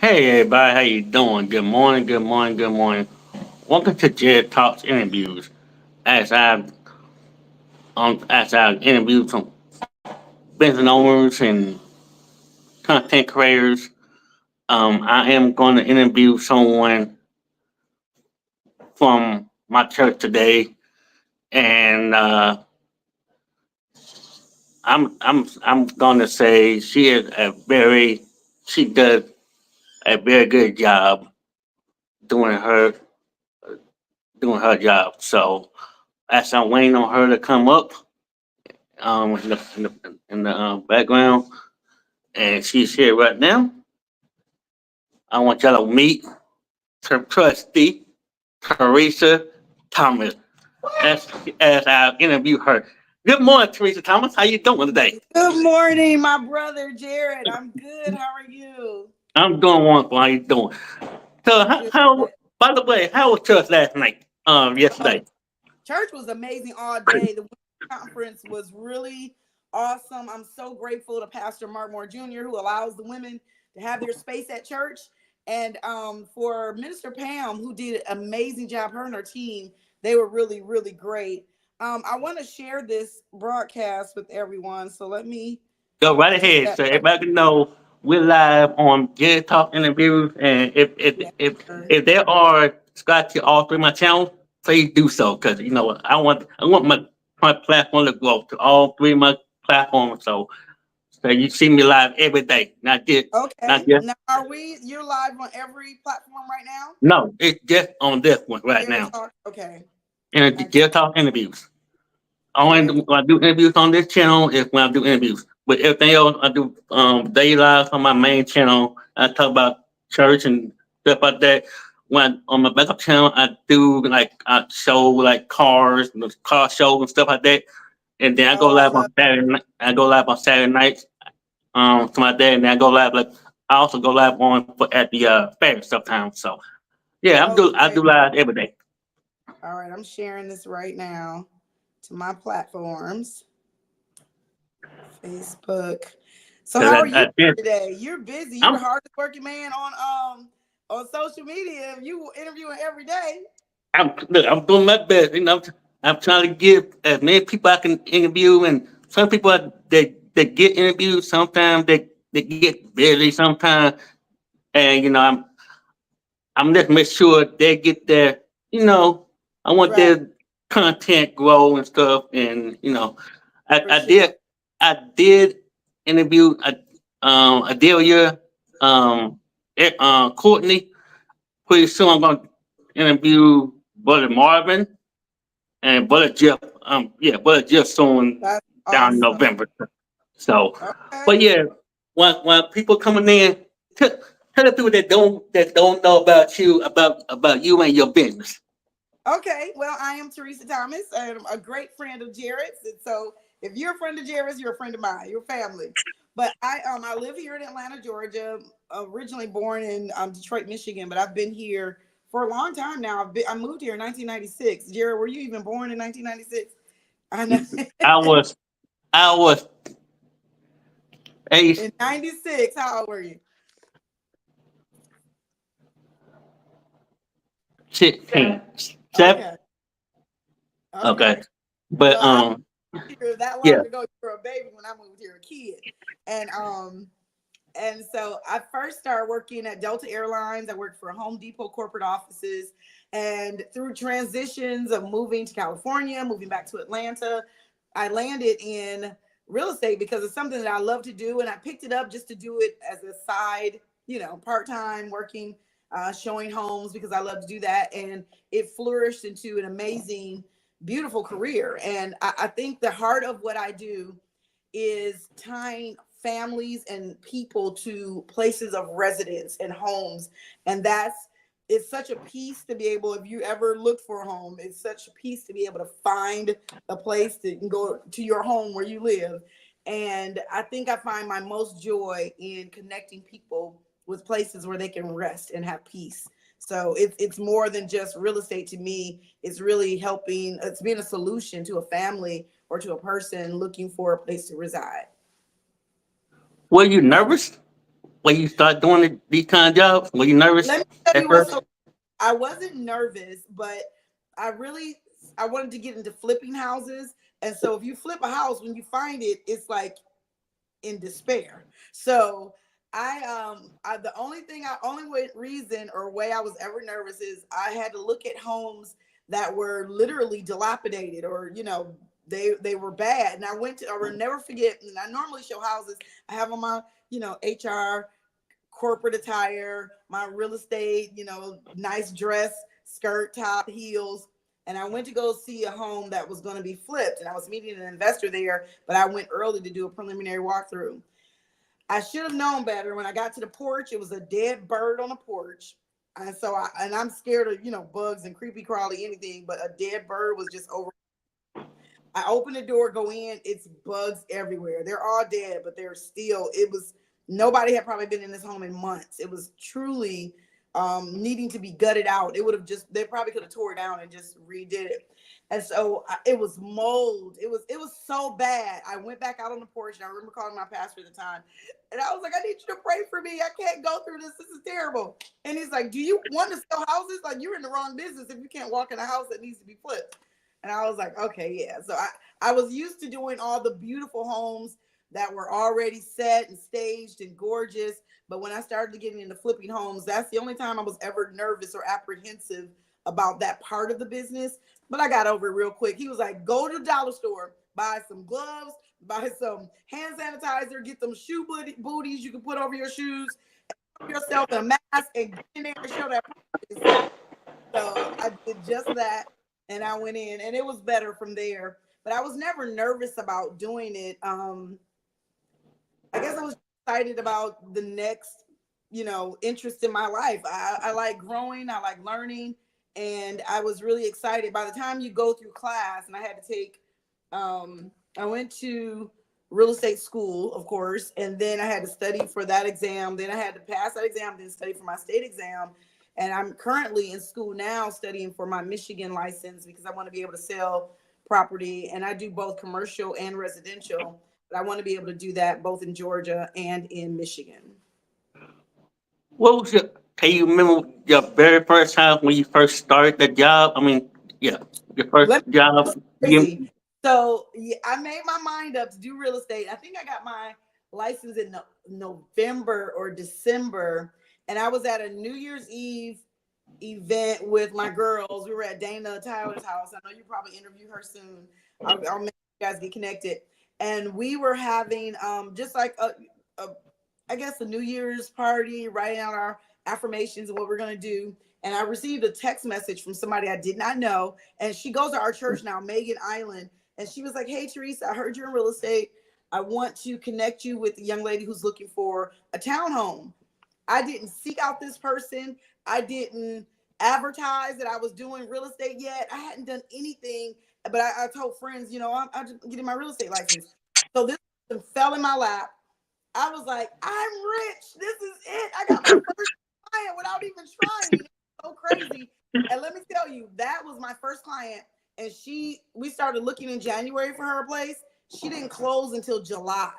Hey everybody, how you doing? Good morning, good morning, good morning. Welcome to Jarrett Talks Interviews. As I interview some business owners and content creators, I am going to interview someone from my church today, and I'm going to say she does a very good job doing her doing her job. So as I'm waiting on her to come up, in the background, and she's here right now. I want y'all to meet her trustee, Theresa Thomas, as as I interview her. Good morning, Theresa Thomas. How you doing today? Good morning, my brother Jarrett. I'm good. How are you? I'm doing wonderful. How you doing? So, Good. by the way, how was church last night? Oh, Yesterday. church was amazing all day. The women's conference was really awesome. I'm so grateful to Pastor Mark Moore Jr., who allows the women to have their space at church, and for Minister Pam, who did an amazing job. Her and her team, they were really, really great. I want to share this broadcast with everyone, so let me Go right do ahead, that. so everybody can know we're live on Get Talk interviews, and if there are Scotty all through my channel, please do so because I want my platform to grow to all three of my platforms. So you see me live every day, not Okay. just Now, you're live on every platform right now? no, it's just on this one right Jared now, Talk. Okay. and the I got Get Talk interviews. Only Jared. when I do interviews on this channel is when I do interviews. But everything else, I do daily lives on my main channel. I talk about church and stuff like that. When on my backup channel, I do like I show like cars, car shows and stuff like that. And then I go Oh, I live love on Saturday. I go live on Saturday nights, something like that. And then I go live like I also go live on at the fair sometimes. So yeah, I okay. do live every day. All right. I'm sharing this right now to my platforms. Facebook. So Cause how are you I did. today? You're busy. You're the I'm hardest working man on social media. You interviewing every day. I'm doing my best. I'm trying to give as many people I can interview, and some people they get interviewed. Sometimes they get busy. Sometimes, and I'm just make sure they get their. You know, I want Right. their content grow and stuff. And I, For I sure. did I did interview Adelia, Courtney. Pretty soon I'm gonna interview Brother Marvin. And but just soon That's down in awesome. November. So, but Okay. yeah, when people coming in, tell, tell the people that don't know about you and your business. Okay, well, I am Theresa Thomas. I'm a great friend of Jarrett's, and so if you're a friend of Jarrett's, you're a friend of mine. You're family. But I live here in Atlanta, Georgia. Originally born in Detroit, Michigan, but I've been here for a long time now. I moved here in 1996. Jarrett, were you even born in 1996? I know. I was I was age In 96, how old were you? 16. Seven. Okay, Okay, okay. but Well, I here that yeah, long ago. You were a baby when I moved here, a kid, and so I first started working at Delta Airlines. I worked for Home Depot corporate offices. And through transitions of moving to California, moving back to Atlanta, I landed in real estate because it's something that I love to do. And I picked it up just to do it as a side, part time working, showing homes because I love to do that. And it flourished into an amazing, beautiful career. And I think the heart of what I do is tying families and people to places of residence and homes. And it's such a piece to be able, if you ever look for a home, it's such a piece to be able to find a place that you can go to your home where you live. And I think I find my most joy in connecting people with places where they can rest and have peace. So it's more than just real estate to me. It's really helping, it's being a solution to a family or to a person looking for a place to reside. were you nervous? when you start doing these kind of jobs? Were you nervous Let me tell at you what's first? so. I wasn't nervous, but I really I wanted to get into flipping houses. And so if you flip a house, when you find it, it's like in despair. So the only reason or way I was ever nervous is I had to look at homes that were literally dilapidated, or they were bad. And I will never forget, and I normally show houses. I have on my HR corporate attire, my real estate, nice dress, skirt, top, heels. And I went to go see a home that was going to be flipped. And I was meeting an investor there, but I went early to do a preliminary walkthrough. I should have known better. When I got to the porch, it was a dead bird on the porch. And so I'm scared of, bugs and creepy crawly, anything, but a dead bird was just over. I open the door, go in, it's bugs everywhere. They're all dead, but nobody had probably been in this home in months. It was truly needing to be gutted out. They probably could have tore it down and just redid it. And so it was mold. It was so bad. I went back out on the porch, and I remember calling my pastor at the time. And I was like, I need you to pray for me. I can't go through this. This is terrible. And he's like, do you want to sell houses? Like, you're in the wrong business if you can't walk in a house that needs to be flipped. And I was like, okay, yeah. So I was used to doing all the beautiful homes that were already set and staged and gorgeous. But when I started getting into flipping homes, that's the only time I was ever nervous or apprehensive about that part of the business. But I got over it real quick. He was like, go to the dollar store, buy some gloves, buy some hand sanitizer, get them shoe booties you can put over your shoes, and put yourself in a mask, and get in there and show that practice. So I did just that, and I went in, and it was better from there. But I was never nervous about doing it. I guess I was excited about the next, interest in my life. I like growing, I like learning, and I was really excited. By the time you go through class, and I had to take, I went to real estate school, of course, and then I had to study for that exam. Then I had to pass that exam, then study for my state exam. And I'm currently in school now studying for my Michigan license because I want to be able to sell property. And I do both commercial and residential, but I want to be able to do that both in Georgia and in Michigan. What was can you remember your very first time when you first started the job? I mean, yeah, your first Let me job. crazy. So yeah, I made my mind up to do real estate. I think I got my license in November or December, and I was at a New Year's Eve event with my girls. We were at Dana Tyler's house. I know you probably interview her soon. I'll make you guys get connected. And we were having just like a I guess a New Year's party, writing out our affirmations and what we're gonna do. And I received a text message from somebody I did not know. And she goes to our church now, Megan Island. And she was like, hey, Theresa, I heard you're in real estate. I want to connect you with a young lady who's looking for a townhome. I didn't seek out this person. I didn't advertise that I was doing real estate yet. I hadn't done anything, but I told friends, I'm just getting my real estate license. So this fell in my lap. I was like, I'm rich. This is it. I got my first client without even trying. It's so crazy. And let me tell you, that was my first client. And we started looking in January for her place. She didn't close until July.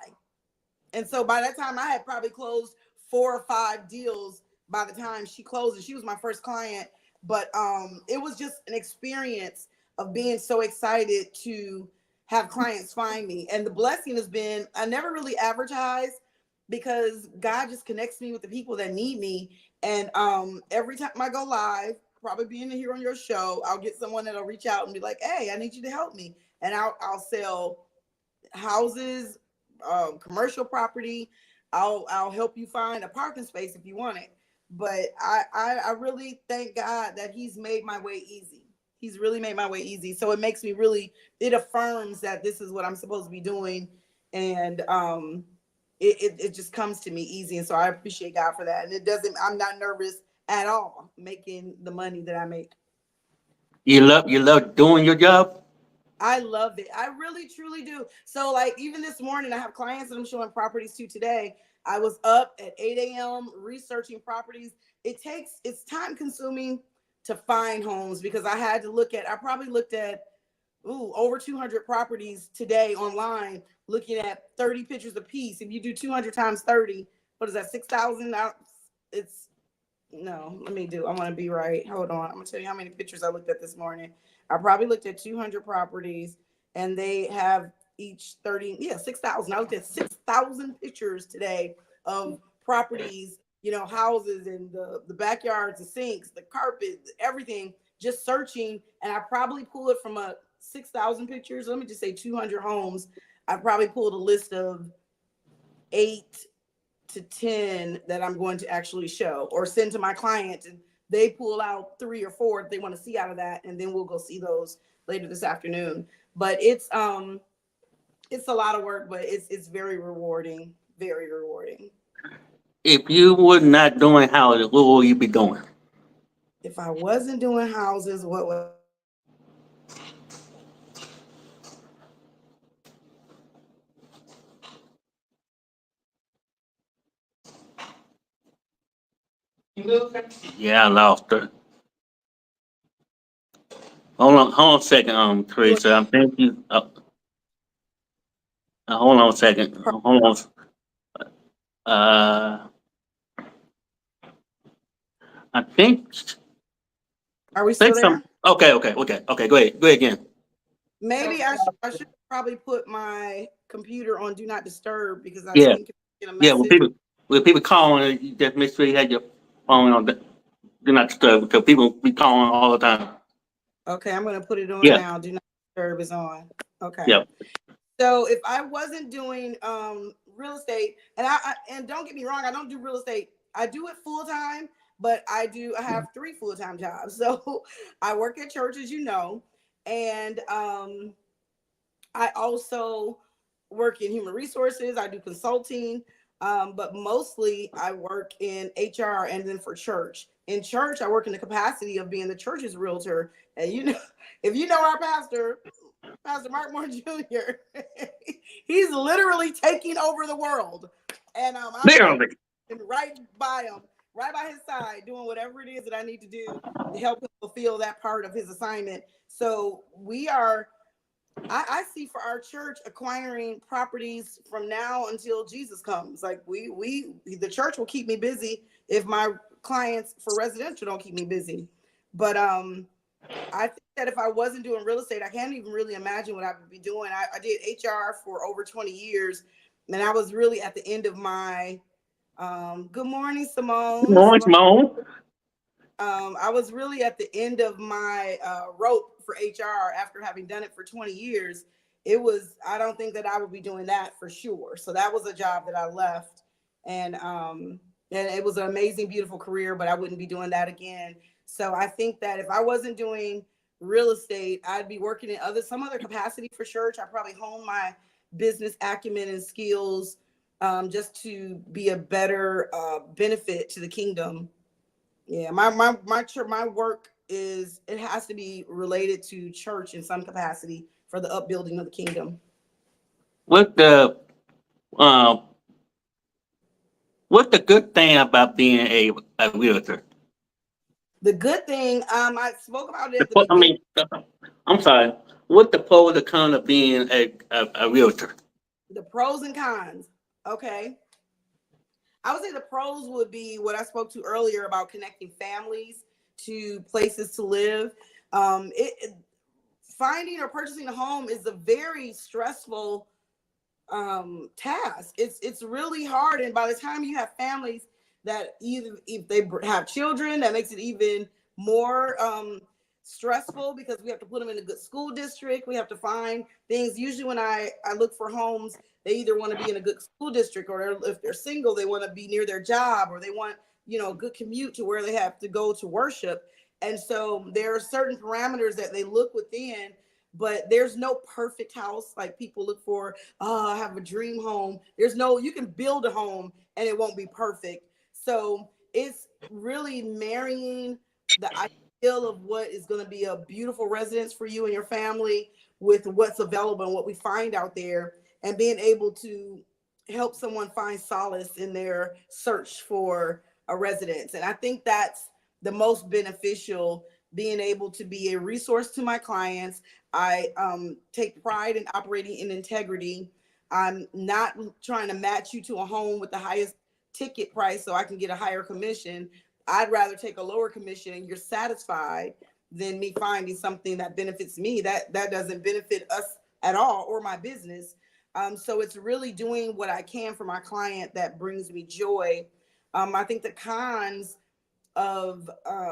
And so by that time, I had probably closed 4 or 5 deals by the time she closed. And she was my first client. But it was just an experience of being so excited to have clients find me. And the blessing has been, I never really advertised because God just connects me with the people that need me. And every time I go live, probably being here on your show, I'll get someone that'll reach out and be like, hey, I need you to help me. And I'll sell houses, commercial property. I'll help you find a parking space if you want it. But I really thank God that he's made my way easy. He's really made my way easy. So it makes me it affirms that this is what I'm supposed to be doing. And it just comes to me easy. And so I appreciate God for that. And I'm not nervous at all making the money that I make. You love doing your job. I love it. I really, truly do. So like even this morning, I have clients that I'm showing properties to today. I was up at 8 a.m. researching properties. It's time consuming to find homes because I probably looked at over 200 properties today online, looking at 30 pictures a piece. If you do 200 times 30, what is that, 6,000? It's, no, let me do, I want to be right. Hold on. I'm going to tell you how many pictures I looked at this morning. I probably looked at 200 properties, and they have each 30, 6,000. I looked at 6,000 pictures today of properties, houses, and the backyards, the sinks, the carpet, everything, just searching. And I probably pull it from 6,000 pictures. Let me just say 200 homes. I probably pulled a list of 8 to 10 that I'm going to actually show or send to my client, and they pull out 3 or 4 if they want to see out of that, and then we'll go see those later this afternoon. But it's a lot of work, but it's very rewarding, very rewarding. If you were not doing houses, what would you be doing? If I wasn't doing houses, what would Yeah, I lost her. Hold on a second, Theresa. I'm thinking. Hold on a second. Hold on. Uh, I think. Are we Say still some. there? Okay. Go ahead. Go ahead again. Maybe I should probably put my computer on do not disturb, because I Yeah, think if I get a yeah. message. When people calling, you just make sure you have your phone on. Do not disturb because people be calling all the time. Okay, I'm going to put it on Yeah, now. Do not disturb is on. Okay. yeah. So if I wasn't doing real estate, and and don't get me wrong, I don't do real estate. I do it full time, but I have 3 full-time jobs. So I work at church, as you know, and I also work in human resources. I do consulting, but mostly I work in HR, and then for church. In church, I work in the capacity of being the church's realtor. And if you know our pastor, Pastor Mark Moore Jr., he's literally taking over the world. And I'm Literally. right by him, right by his side, doing whatever it is that I need to do to help him fulfill that part of his assignment. So I see for our church acquiring properties from now until Jesus comes. Like the church will keep me busy if my clients for residential don't keep me busy. But I think that if I wasn't doing real estate, I can't even really imagine what I would be doing. I did HR for over 20 years, and I was really at the end of my good morning, Good Simone. morning, Simone. I was really at the end of my rope for HR after having done it for 20 years. I don't think that I would be doing that for sure. So that was a job that I left. And it was an amazing, beautiful career, but I wouldn't be doing that again. So I think that if I wasn't doing real estate, I'd be working in some other capacity for church. I probably hone my business acumen and skills just to be a better benefit to the kingdom. Yeah, my church, my work it has to be related to church in some capacity for the upbuilding of the kingdom. What uh, what's the good thing about being a realtor? The good thing, I spoke about it at the I beginning. mean, I'm sorry. What the pros and cons of being a realtor? The pros and cons. Okay. I would say the pros would be what I spoke to earlier about connecting families to places to live. Finding or purchasing a home is a very stressful task. It's really hard, and by the time you have families that either if they have children, that makes it even more stressful, because we have to put them in a good school district. We have to find things. Usually when I look for homes, they either want to be in a good school district, or if they're single, they want to be near their job, or they want a good commute to where they have to go to worship. And so there are certain parameters that they look within, but there's no perfect house like people look for. Oh, I have a dream home. You can build a home and it won't be perfect. So it's really marrying the ideal of what is going to be a beautiful residence for you and your family with what's available and what we find out there, and being able to help someone find solace in their search for a residence. And I think that's the most beneficial, being able to be a resource to my clients. I take pride in operating in integrity. I'm not trying to match you to a home with the highest ticket price so I can get a higher commission. I'd rather take a lower commission and you're satisfied than me finding something that benefits me that doesn't benefit us at all or my business. So it's really doing what I can for my client that brings me joy. I think the cons of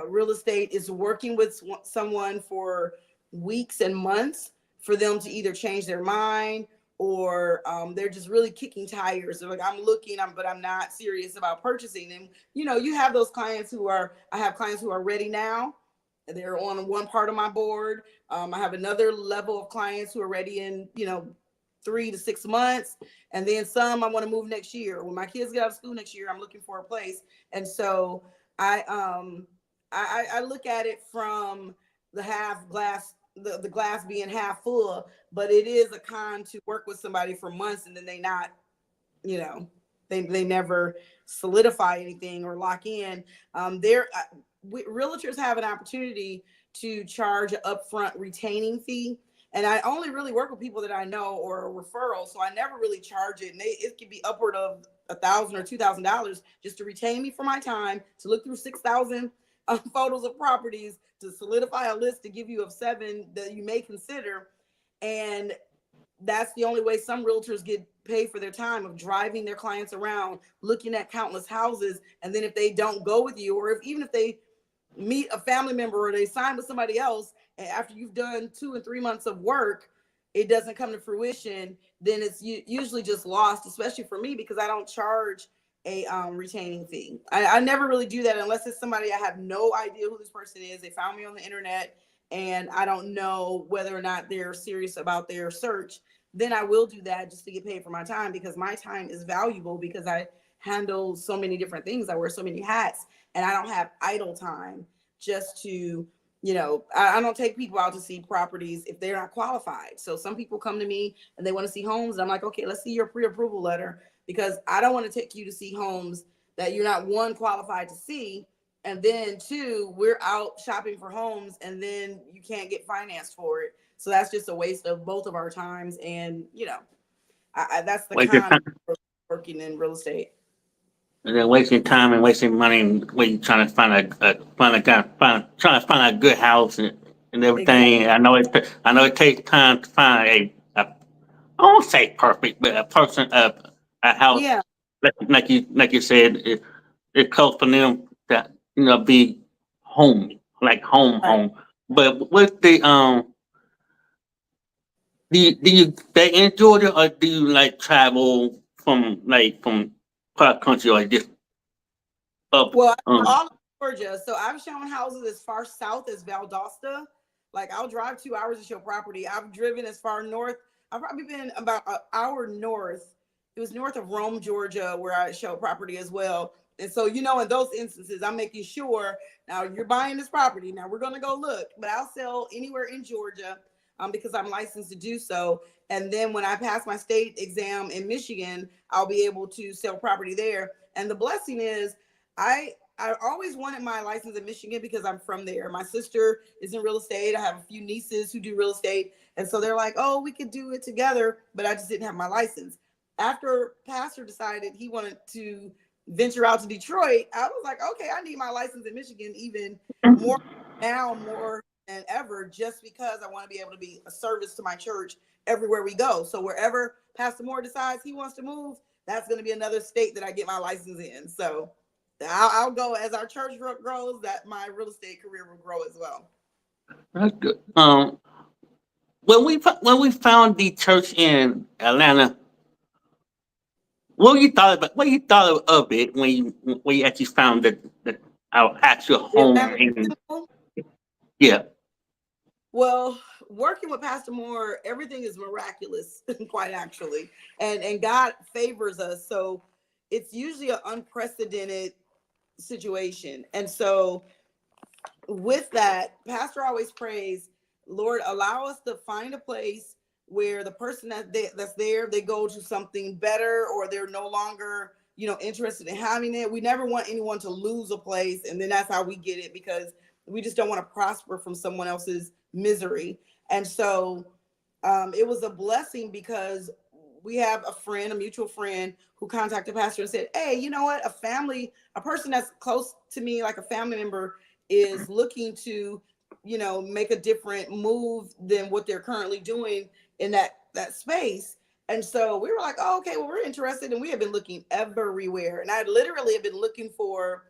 real estate is working with someone for weeks and months for them to either change their mind or they're just really kicking tires. They're like, I'm looking, but I'm not serious about purchasing. And you have those clients I have clients who are ready now. They're on one part of my board. I have another level of clients who are ready in 3 to 6 months, and then some I want to move next year. When my kids get out of school next year, I'm looking for a place. And so I look at it from the half glass, the glass being half full, but it is a con to work with somebody for months and then they not, they never solidify anything or lock in. Realtors have an opportunity to charge an upfront retaining fee. And I only really work with people that I know or a referral. So I never really charge it. And it can be upward of $1,000 or $2,000 just to retain me for my time, to look through 6,000 photos of properties, to solidify a list, to give you of 7 that you may consider. And that's the only way some realtors get paid for their time, of driving their clients around, looking at countless houses. And then if they don't go with you, or even if they meet a family member or they sign with somebody else, and after you've done 2 and 3 months of work, it doesn't come to fruition, then it's usually just lost, especially for me, because I don't charge a retaining fee. I never really do that unless it's somebody I have no idea who this person is. They found me on the internet and I don't know whether or not they're serious about their search. Then I will do that just to get paid for my time, because my time is valuable, because I handle so many different things. I wear so many hats, and I don't have idle time just to, I don't take people out to see properties if they're not qualified. So some people come to me and they want to see homes. And I'm like, okay, let's see your pre-approval letter, because I don't want to take you to see homes that you're not, 1, qualified to see. And then 2, we're out shopping for homes and then you can't get financed for it. So that's just a waste of both of our times. And, that's the con of working in real estate. And then wasting time and wasting money and when you're trying to find trying to find a good house and everything. Exactly. I know it takes time to find I won't say perfect, but a person a house Yeah. like you said, it's close for them to be home, like Right. home. But with the do you stay in Georgia, or do you like travel from cross country, or just up Well, all of Georgia. So I've shown houses as far south as Valdosta. Like, I'll drive 2 hours to show property. I've driven as far north. I've probably been about an hour north. It was north of Rome, Georgia, where I show property as well. And so, in those instances, I'm making sure, now you're buying this property. Now we're going to go look, but I'll sell anywhere in Georgia because I'm licensed to do so. And then when I pass my state exam in Michigan, I'll be able to sell property there. And the blessing is, I always wanted my license in Michigan because I'm from there. My sister is in real estate. I have a few nieces who do real estate. And so they're like, oh, we could do it together, but I just didn't have my license. After Pastor decided he wanted to venture out to Detroit, I was like, okay, I need my license in Michigan even more now, more than ever, just because I want to be able to be a service to my church everywhere we go. So wherever Pastor Moore decides he wants to move, that's going to be another state that I get my license in. So I'll go as our church grows, that my real estate career will grow as well. That's good. When we found the church in Atlanta, what you thought of it when you actually found our actual The home Atlanta in Regional. yeah. Well, working with Pastor Moore, everything is miraculous, quite actually, and God favors us. So it's usually an unprecedented situation. And so with that, Pastor always prays, Lord, allow us to find a place where the person that's there, they go to something better, or they're no longer, interested in having it. We never want anyone to lose a place. And then that's how we get it, because we just don't want to prosper from someone else's misery. And so it was a blessing, because we have a mutual friend who contacted pastor and said, hey, you know what? A person that's close to me, like a family member, is looking to, make a different move than what they're currently doing in that space. And so we were like, oh, okay, well, we're interested. And we have been looking everywhere. And I literally have been looking for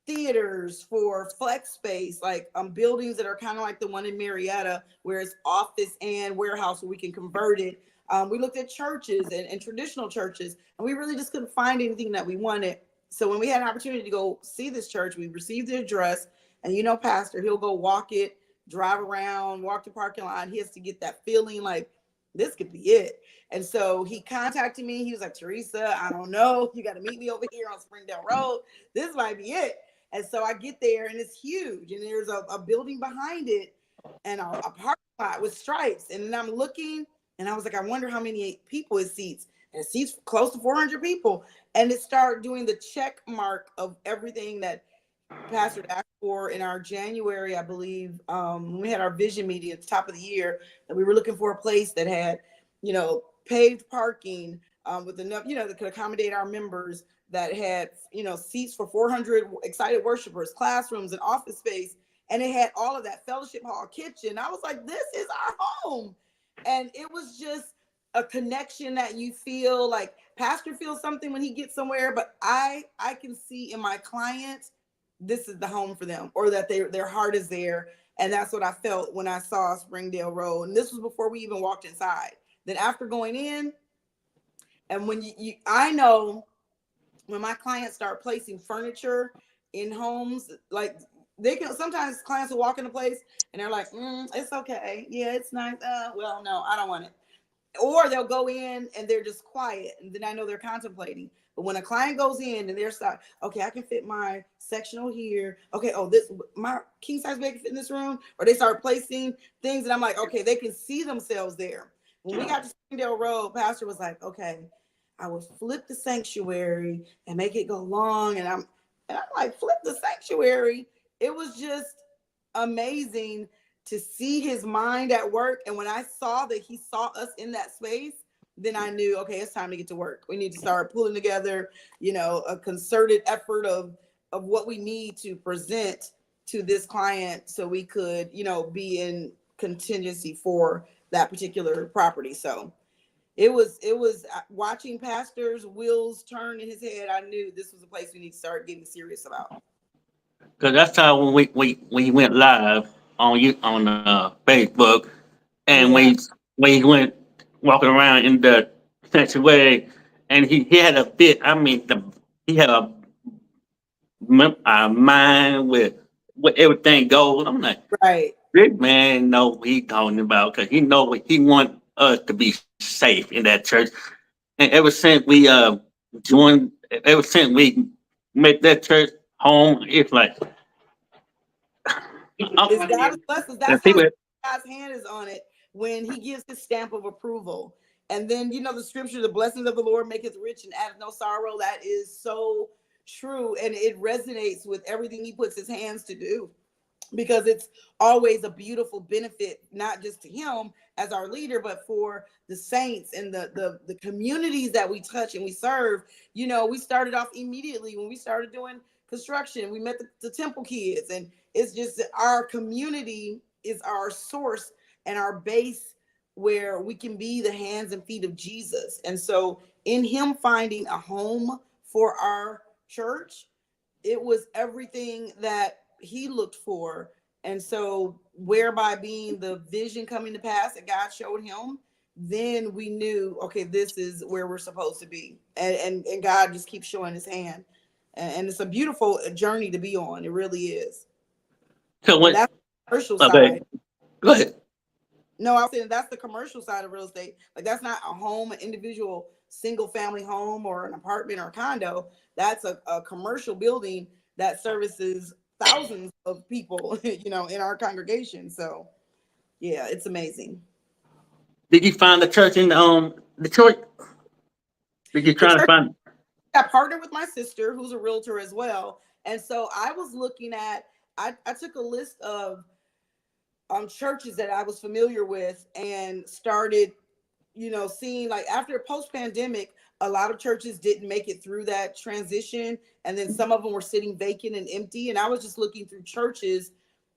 theaters, for flex space, like buildings that are kind of like the one in Marietta, where it's office and warehouse, where we can convert it. We looked at churches and traditional churches, and we really just couldn't find anything that we wanted. So when we had an opportunity to go see this church, we received the address, and pastor, he'll go walk it, drive around, walk the parking lot. He has to get that feeling like this could be it. And so he contacted me. He was like, Theresa, I don't know. You got to meet me over here on Springdale Road. This might be it. And so I get there, and it's huge, and there's a building behind it and a parking lot with stripes. And then I'm looking, and I was like, I wonder how many people it seats. And it seats close to 400 people. And it started doing the check mark of everything that Pastor asked for in our January, I believe, when we had our vision meeting at the top of the year, that we were looking for a place that had, paved parking with enough, that could accommodate our members, that had, seats for 400 excited worshipers, classrooms, and office space. And it had all of that, fellowship hall, kitchen. I was like, this is our home. And it was just a connection that you feel like pastor feels something when he gets somewhere, but I can see in my clients, this is the home for them, or that their heart is there. And that's what I felt when I saw Springdale Road. And this was before we even walked inside. Then after going in, and when I know when my clients start placing furniture in homes, like they can, sometimes clients will walk in a place and they're like, it's okay. Yeah, it's nice. Well, no, I don't want it. Or they'll go in and they're just quiet. And then I know they're contemplating. But when a client goes in and they're like, okay, I can fit my sectional here. Okay, my king size bed can fit in this room. Or they start placing things, and I'm like, okay, they can see themselves there. When we got to Springdale Road, pastor was like, okay, I would flip the sanctuary and make it go long. And I'm like, flip the sanctuary. It was just amazing to see his mind at work. And when I saw that he saw us in that space, then I knew, okay, it's time to get to work. We need to start pulling together, a concerted effort of what we need to present to this client so we could, be in contingency for that particular property. So it was watching pastor's wheels turn in his head. I knew this was a place we need to start getting serious about. Cause that's how when we went live on Facebook, and Yeah. we went walking around in the sanctuary, and he had a fit. I mean, he had a mind with everything goes. I'm like, Right. this man know what he talking about, because he know what he want us to be safe in that church. And ever since we joined, ever since we made that church home, it's like It's God's blessings. and That's how people. God's hand is on it when he gives his stamp of approval. And then, the scripture, the blessings of the Lord maketh rich and addeth no sorrow. That is so true. And it resonates with everything he puts his hands to do, because it's always a beautiful benefit, not just to him as our leader, but for the saints and the communities that we touch and we serve. We started off immediately when we started doing construction. We met the temple kids, and it's just that our community is our source and our base, where we can be the hands and feet of Jesus. And so in him finding a home for our church, it was everything that he looked for. And so whereby being the vision coming to pass that God showed him, then we knew, okay, this is where we're supposed to be. And God just keeps showing his hand. And it's a beautiful journey to be on. It really is. So And when that's the commercial okay, side. go ahead. No, I was saying that's the commercial side of real estate. Like, that's not a home, an individual single family home or an apartment or a condo. That's a commercial building that services thousands of people, in our congregation. So yeah, it's amazing. Did you find the church in Detroit? Did you The try to church, find? I partnered with my sister, who's a realtor as well. And so I was looking at, I took a list of churches that I was familiar with and started, seeing like after post-pandemic, a lot of churches didn't make it through that transition. And then some of them were sitting vacant and empty. And I was just looking through churches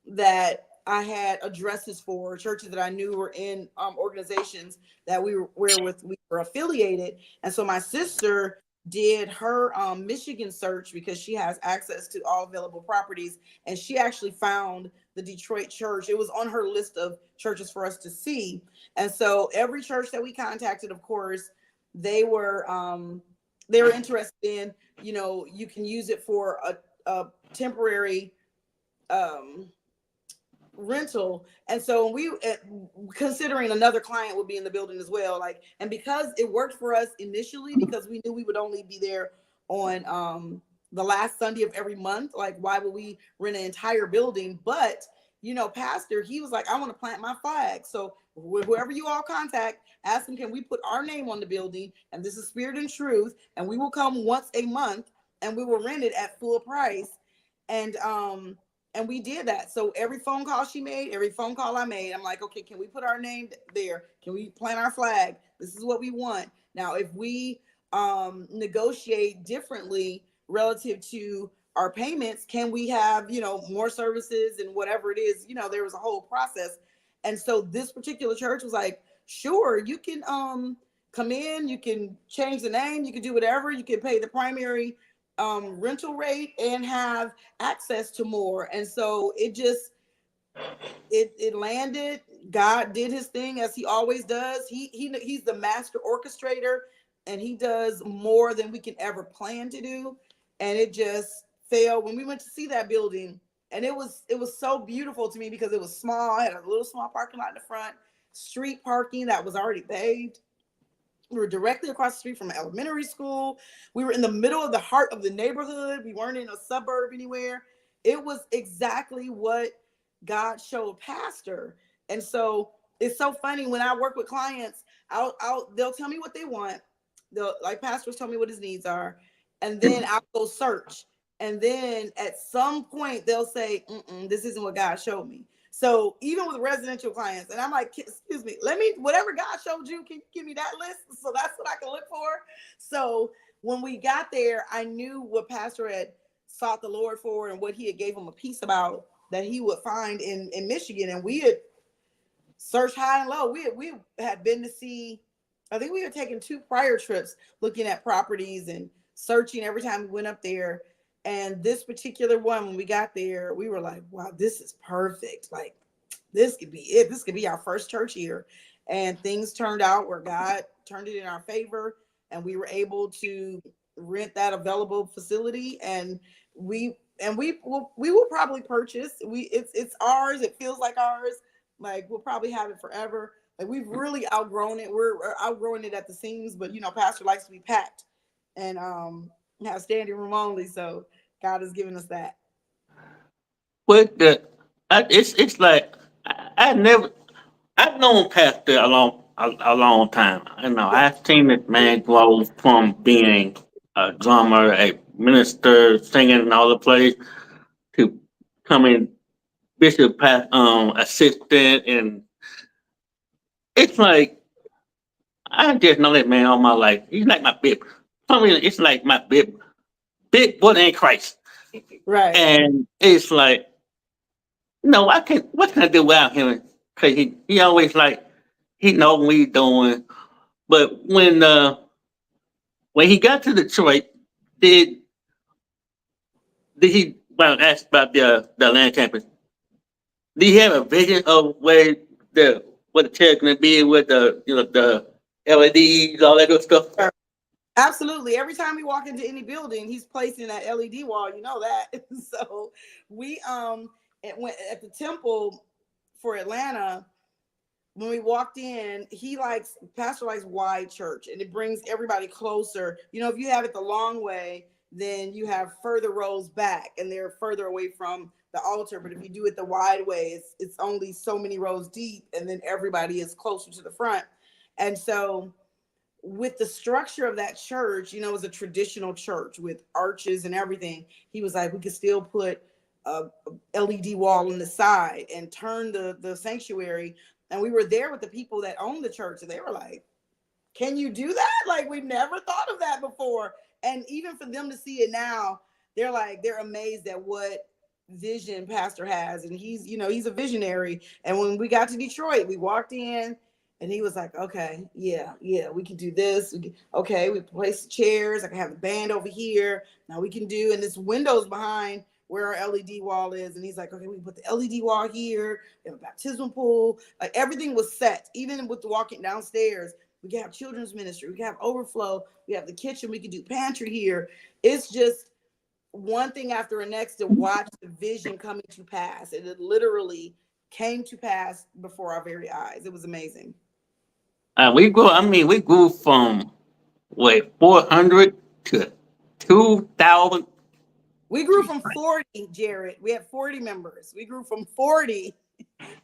that I had addresses for, churches that I knew were in organizations that we were affiliated. And so my sister did her Michigan search because she has access to all available properties. And she actually found the Detroit church. It was on her list of churches for us to see. And so every church that we contacted, of course, they were interested in, you can use it for a temporary rental. And so we considering another client would be in the building as well, like, and because it worked for us initially, because we knew we would only be there on the last Sunday of every month, like why would we rent an entire building? But pastor, he was like, I want to plant my flag. So whoever you all contact, ask him, can we put our name on the building, and this is Spirit and Truth, and we will come once a month and we will rent it at full price. And we did that. So every phone call she made, every phone call I made, I'm like, okay, can we put our name there? Can we plant our flag? This is what we want. Now, if we negotiate differently relative to our payments, can we have, more services and whatever it is? There was a whole process. And so this particular church was like, sure, you can come in, you can change the name, you can do whatever, you can pay the primary rental rate and have access to more. And so it landed. God did his thing as he always does. He's the master orchestrator, and he does more than we can ever plan to do. And it just fell when we went to see that building. And it was so beautiful to me because it was small. It had a little small parking lot in the front, street parking that was already paved. We were directly across the street from an elementary school. We were in the middle of the heart of the neighborhood. We weren't in a suburb anywhere. It was exactly what God showed pastor. And so it's so funny when I work with clients, they'll tell me what they want. They'll, like, pastors tell me what his needs are. And then I'll go search. And then at some point they'll say, this isn't what God showed me. So even with residential clients, and I'm like, excuse me, whatever God showed you, can you give me that list? So that's what I can look for. So when we got there, I knew what pastor had sought the Lord for and what he had gave him a piece about that he would find in Michigan. And we had searched high and low. We had been to see, I think we had taken 2 prior trips looking at properties and searching every time we went up there. And this particular one, when we got there, we were like, wow, this is perfect. Like, this could be it. This could be our first church here. And things turned out where God turned it in our favor. And we were able to rent that available facility. And we will probably purchase. It's ours. It feels like ours. Like, we'll probably have it forever. Like, we've really outgrown it. We're outgrowing it at the seams, but pastor likes to be packed and have standing room only. So God has given us that. But it's like I've known Pastor a long time. Yeah. I've seen this man grow from being a drummer, a minister, singing in all the place, to becoming bishop, assistant, and it's like I just know that man all my life. He's like my big. For some reason, it's like my big brother in Christ, Right. and it's like no, I can't. What can I do without him? Cause he always like he know what he's doing. But when he got to Detroit, did did he well asked about the land campus? Did he have a vision of where the what the chair's gonna be with the LEDs, all that good stuff? Absolutely. Every time we walk into any building, he's placing that LED wall. You know that. So we went at the temple for Atlanta. When we walked in, pastor likes wide church, and it brings everybody closer. If you have it the long way, then you have further rows back and they're further away from the altar. But if you do it the wide way, it's only so many rows deep, and then everybody is closer to the front. And so with the structure of that church, it was a traditional church with arches and everything. He was like, we could still put a LED wall on the side and turn the sanctuary. And we were there with the people that own the church, and they were like, can you do that? Like, we never thought of that before. And even for them to see it now, they're amazed at what vision Pastor has. And he's a visionary. And when we got to Detroit, we walked in and he was like, okay, yeah, we can do this. Okay, we place the chairs. I can have the band over here. Now we can do, and this windows behind where our LED wall is. And he's like, okay, we can put the LED wall here. We have a baptismal pool. Like, everything was set. Even with the walking downstairs, we can have children's ministry. We can have overflow. We have the kitchen. We can do pantry here. It's just one thing after the next to watch the vision coming to pass. And it literally came to pass before our very eyes. It was amazing. We grew from 400 to 2,000. We grew from 40, Jarrett. We had 40 members. We grew from 40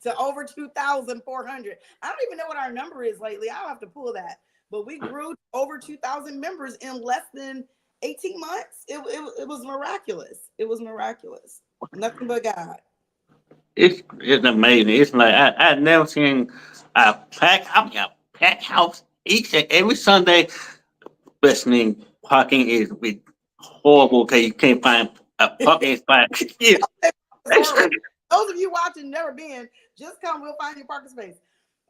to over 2,400. I don't even know what our number is lately. I'll have to pull that. But we grew over 2,000 members in less than 18 months. It was miraculous. It was miraculous. Nothing but God. It's amazing. It's like I've never seen a packed house each and every Sunday. Listening parking is horrible because you can't find a parking spot. Yeah. Those of you watching never been, just come. We'll find your parking space.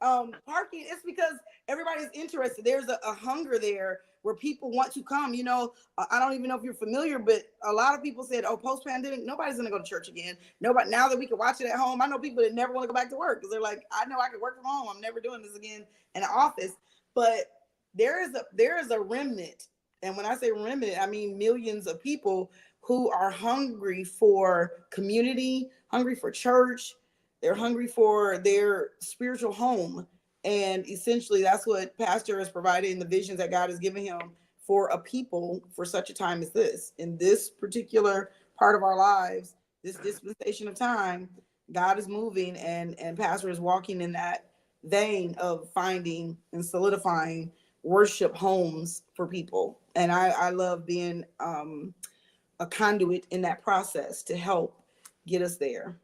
Parking, it's because everybody's interested. There's a hunger there where people want to come. I don't even know if you're familiar, but a lot of people said, oh, post-pandemic, nobody's going to go to church again. Nobody, now that we can watch it at home, I know people that never want to go back to work because they're like, I know I can work from home. I'm never doing this again in an office. But there is a remnant. And when I say remnant, I mean millions of people who are hungry for community, hungry for church. They're hungry for their spiritual home. And essentially, that's what Pastor has provided in the visions that God has given him for a people for such a time as this. In this particular part of our lives, this dispensation of time, God is moving, and Pastor is walking in that vein of finding and solidifying worship homes for people. And I love being a conduit in that process to help get us there.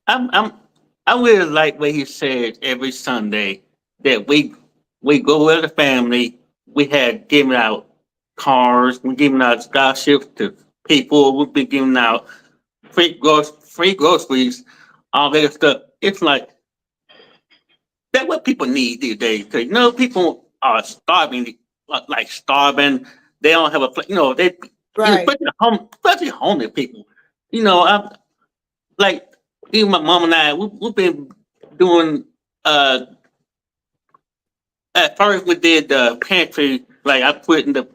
I really like what he said every Sunday that we go with the family. We had given out cars, we giving out scholarships to people. We've been giving out free groceries, all that stuff. It's like that's what people need these days. Cause people are starving, like starving. They don't have a place. Right. Especially homeless people. I'm like even my mom and I. We've been doing. At first we did the pantry. Like I put in the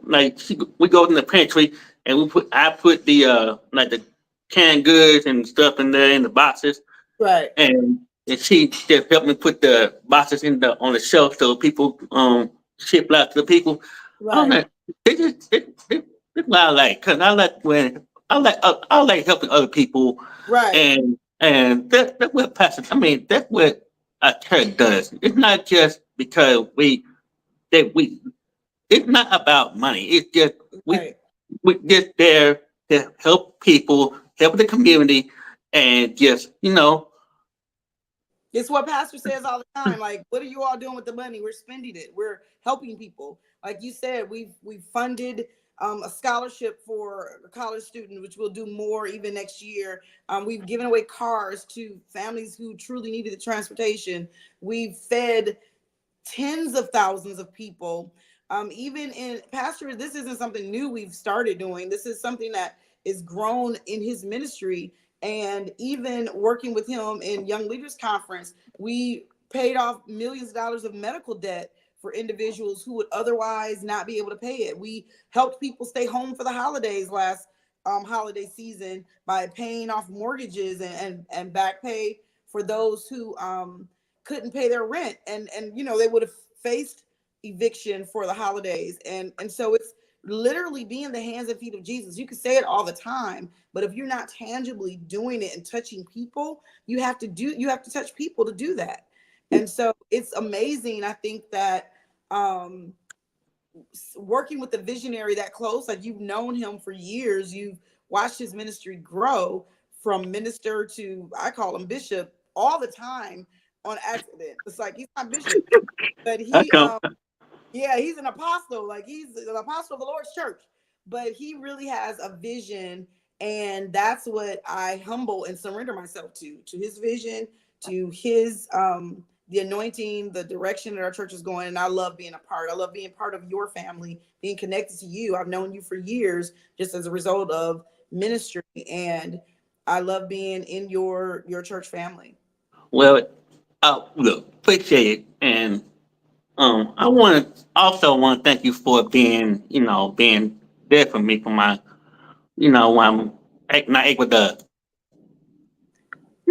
we go in the pantry and I put the like the canned goods and stuff in there in the boxes. Right. And she just helped me put the boxes on the shelf so people ship out to the people. I'm Right. like, this what I like because I like helping other people Right. and that's what passion. I mean that's what a church does. It's not just because that we. It's not about money. It's just Right. we just there to help people, help the community, and just It's what Pastor says all the time. Like, what are you all doing with the money? We're spending it. We're helping people. Like you said, we've funded a scholarship for a college student, which we'll do more even next year. We've given away cars to families who truly needed the transportation. We've fed tens of thousands of people. Even in Pastor, this isn't something new we've started doing. This is something that is grown in his ministry. And even working with him in Young Leaders Conference, we paid off millions of dollars of medical debt for individuals who would otherwise not be able to pay it. We helped people stay home for the holidays last holiday season by paying off mortgages and back pay for those who couldn't pay their rent. And they would have faced eviction for the holidays. And so it's literally being the hands and feet of Jesus. You can say it all the time, but if you're not tangibly doing it and touching people, you have to touch people to do that. And so it's amazing. I think that working with a visionary that close, like you've known him for years, you've watched his ministry grow from minister to, I call him bishop all the time on accident. It's like he's not bishop, but I come. Yeah, he's an apostle. Like he's an apostle of the Lord's church. But he really has a vision, and that's what I humble and surrender myself to his vision, to his the anointing, the direction that our church is going. And I love being a part. I love being part of your family, being connected to you. I've known you for years just as a result of ministry, and I love being in your church family. Well, look, appreciate it, and I want to also want to thank you for being, being there for me for my, when I'm not able to,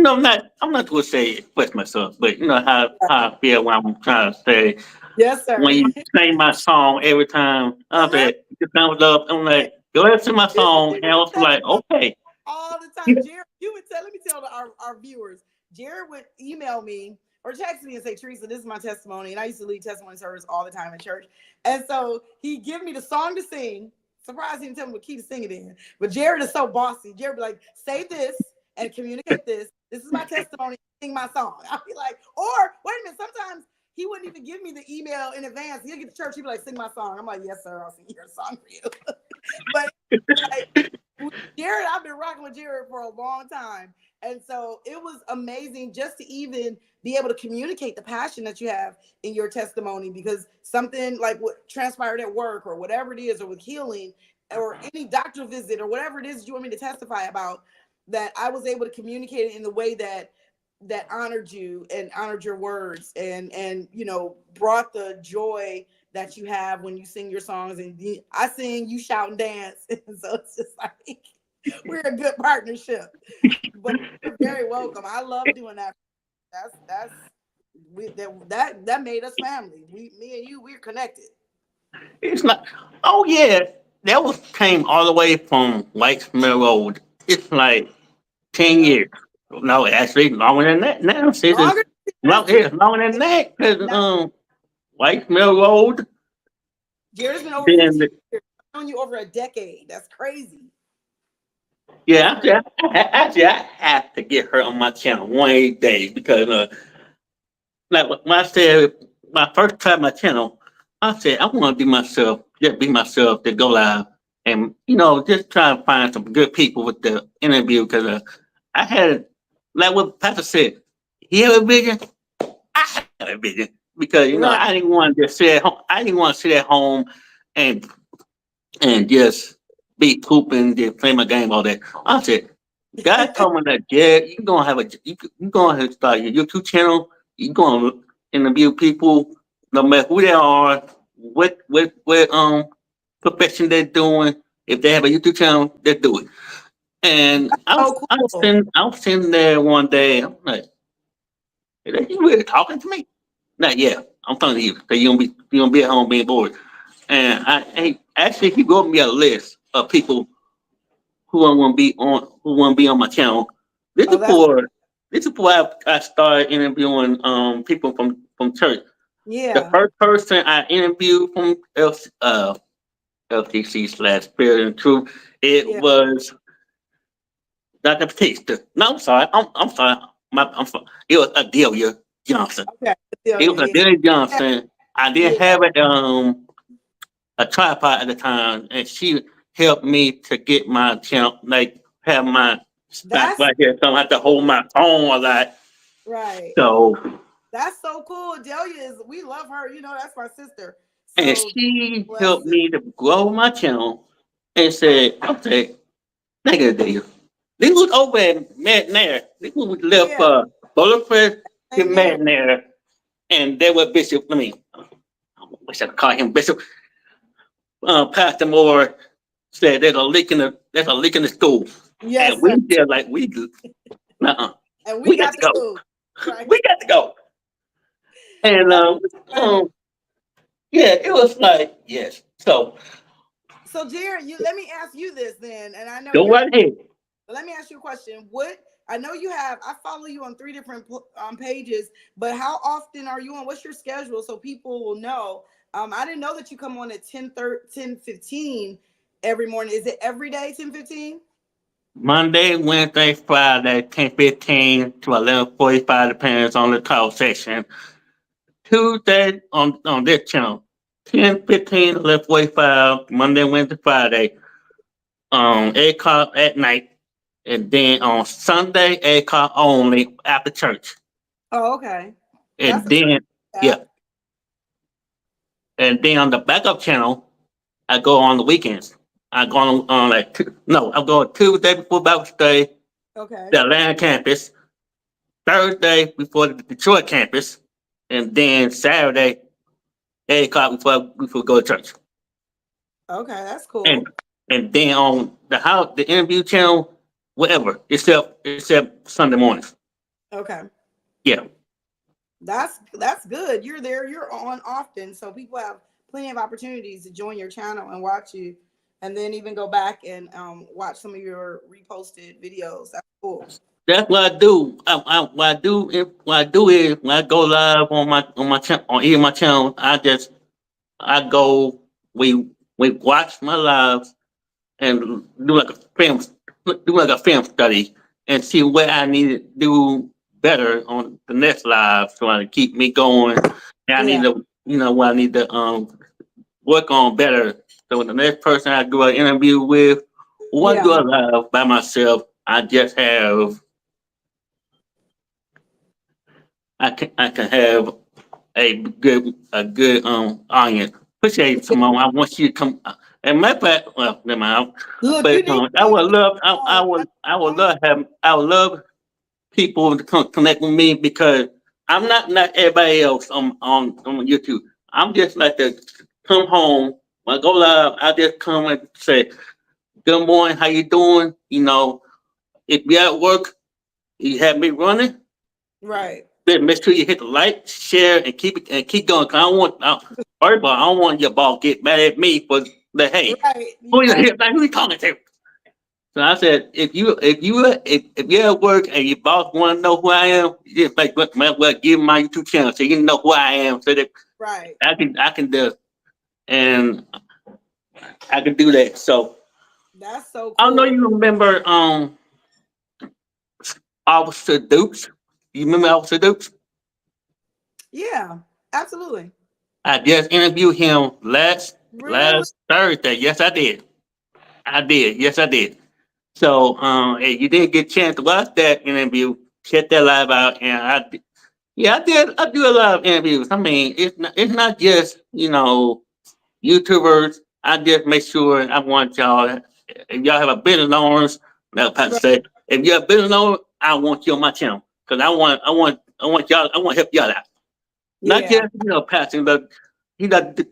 I'm not going to say express myself, but you know how I feel when I'm trying to say Yes, when sir. you sing my song every time. I'm Uh-huh. like, you thumbs up. I'm like, go ahead and sing my song, and I was like, okay. All the time. Jared, you would tell, let me tell our viewers, Jared would email me or text me and say, Theresa, this is my testimony. And I used to lead testimony service all the time in church. And so he'd give me the song to sing. Surprised he didn't tell me what key to sing it in. But Jared is so bossy. Jared be like, say this and communicate this. This is my testimony. Sing my song. I'll be like, or wait a minute, sometimes he wouldn't even give me the email in advance. He'll get to church, he'd be like, sing my song. I'm like, yes, sir, I'll sing your song for you. But like, Jarrett, I've been rocking with Jarrett for a long time. And so it was amazing just to even be able to communicate the passion that you have in your testimony, because something like what transpired at work or whatever it is, or with healing or any doctor visit or whatever it is you want me to testify about, that I was able to communicate it in the way that honored you and honored your words, and brought the joy that you have when you sing your songs. And I sing, you shout and dance. And so it's just like we're a good partnership. But you're very welcome. I love doing that. That's that made us family. Me and you, we're connected. It's not. Oh yeah, that was came all the way from White Mill Road. It's like 10 Yep. years. No, actually longer than that. Now, since Longer years too. yeah, longer than that. Cause Now, White Mill Road. Jared's been over Then 15 years. I've known you over a decade. That's crazy. That's yeah, crazy. actually, I have to get her on my channel one day because like when I said when I first tried my channel, I said I want to be myself, just be myself, to go live, and just try and find some good people with the interview because I had like what Pastor said, he have a vision, I have a vision because I Right. didn't want to just sit at home. I didn't want to sit at home and just be pooping, just play my game all day. I said, God told me that, yeah, you're gonna have you gonna have to start your YouTube channel. You're gonna interview people, no matter who they are, what profession they're doing. If they have a YouTube channel, they do it. And Oh, cool. I was sitting there one day. I'm like, are you really talking to me? Not yeah. I'm talking to you. Cause you gonna be at home being bored. And actually he wrote me a list of people who want to be on my channel. This Oh, is that's for this is why I started interviewing people from church. The yeah. first person I interviewed from LTC slash Spirit and Truth, it Yeah. was Dr. Batista. No, I'm sorry. I'm sorry. I'm sorry. It was Adelia Johnson. Okay. It was Yeah. Adelia Yeah. Johnson. I didn't Yeah. have a tripod at the time, and she helped me to get my channel, like have my spot That's right here. So I don't have to hold my phone a lot. right. So, That's so cool. Delia is, we love her. That's my sister. and So she bless helped her. me to grow my channel and said, okay, thank you, Dave. They was over at Madnair. They was left Yeah. Bulletproof to Same here. Madnair, and they were Bishop. I wish I could call him Bishop. Pastor Moore said there's a leak in the school. And Yes, we sir. feel like uh-uh, And we we got got to the go. food. Right. We got to go. And That's funny. yeah, it was like, yes. So So Jared, let me ask you this then. And I know go you're right ahead. But let me ask you a question. I know you have, I follow you on three different pages, but how often are you on? What's your schedule so people will know? I didn't know that you come on at 10:15 every morning. Is it every day, 10:15? Monday, Wednesday, Friday, 10:15 to 11:45, depends on the call session. Tuesday on this channel. 10:15, 11:45, Monday, Wednesday, Friday, 8 o'clock at night, and then on Sunday, 8 o'clock only after church. Oh, okay. That's And then, yeah, that. and then on the backup channel, I go on the weekends. I go on like, no, I go Tuesday before Bible study, Okay. the Atlanta campus, Thursday before the Detroit campus, and then Saturday, 8 o'clock before we go to church. Okay, that's And cool. and then on the interview channel, whatever, except Sunday mornings. Okay. Yeah. That's good. You're there, you're on often. So people have plenty of opportunities to join your channel and watch you and then even go back and watch some of your reposted videos. That's cool. That's what I do. What I do is when I go live on my channel on either my channel, I go we watch my lives and do like a film study and see what I need to do better on the next live so I can keep me going. And I need Yeah. to what I need to work on better. So when the next person I do an interview with or do Yeah. a live by myself, I can have a good audience. Appreciate Simone. I want you to come. And matter of fact, well, never mind. Look, But you need to I come. would love, On. I would love people to connect with me because I'm not everybody else on YouTube. I'm just like to come home. When I go live, I just come and say, "Good morning, how you doing?" If you're at work, you have me running. Right. Then make sure you hit the like, share, and keep going. 'Cause I don't want, first of all, I don't want your boss get mad at me for the hey, Right. You got who you talking to? So I said, if you're at work and your boss want to know who I am, you just like well, give him my YouTube channel so you can know who I am, so that right. I can do and I can do that. So That's so I know cool. you remember Officer Dukes. You remember Officer Dukes? Yeah, absolutely. I just interviewed him last Really? last Thursday. Yes, I did. I did. Yes, I did. So, if you didn't get a chance to watch that interview, check that live out. And yeah, I did. I do a lot of interviews. I mean, it's not just YouTubers. I just make sure I want y'all. If y'all have a business owners, now Pat Right. say, if you're a business owner, I want you on my channel because I want y'all. I want to help y'all out. Not Yeah. just passing, but he got to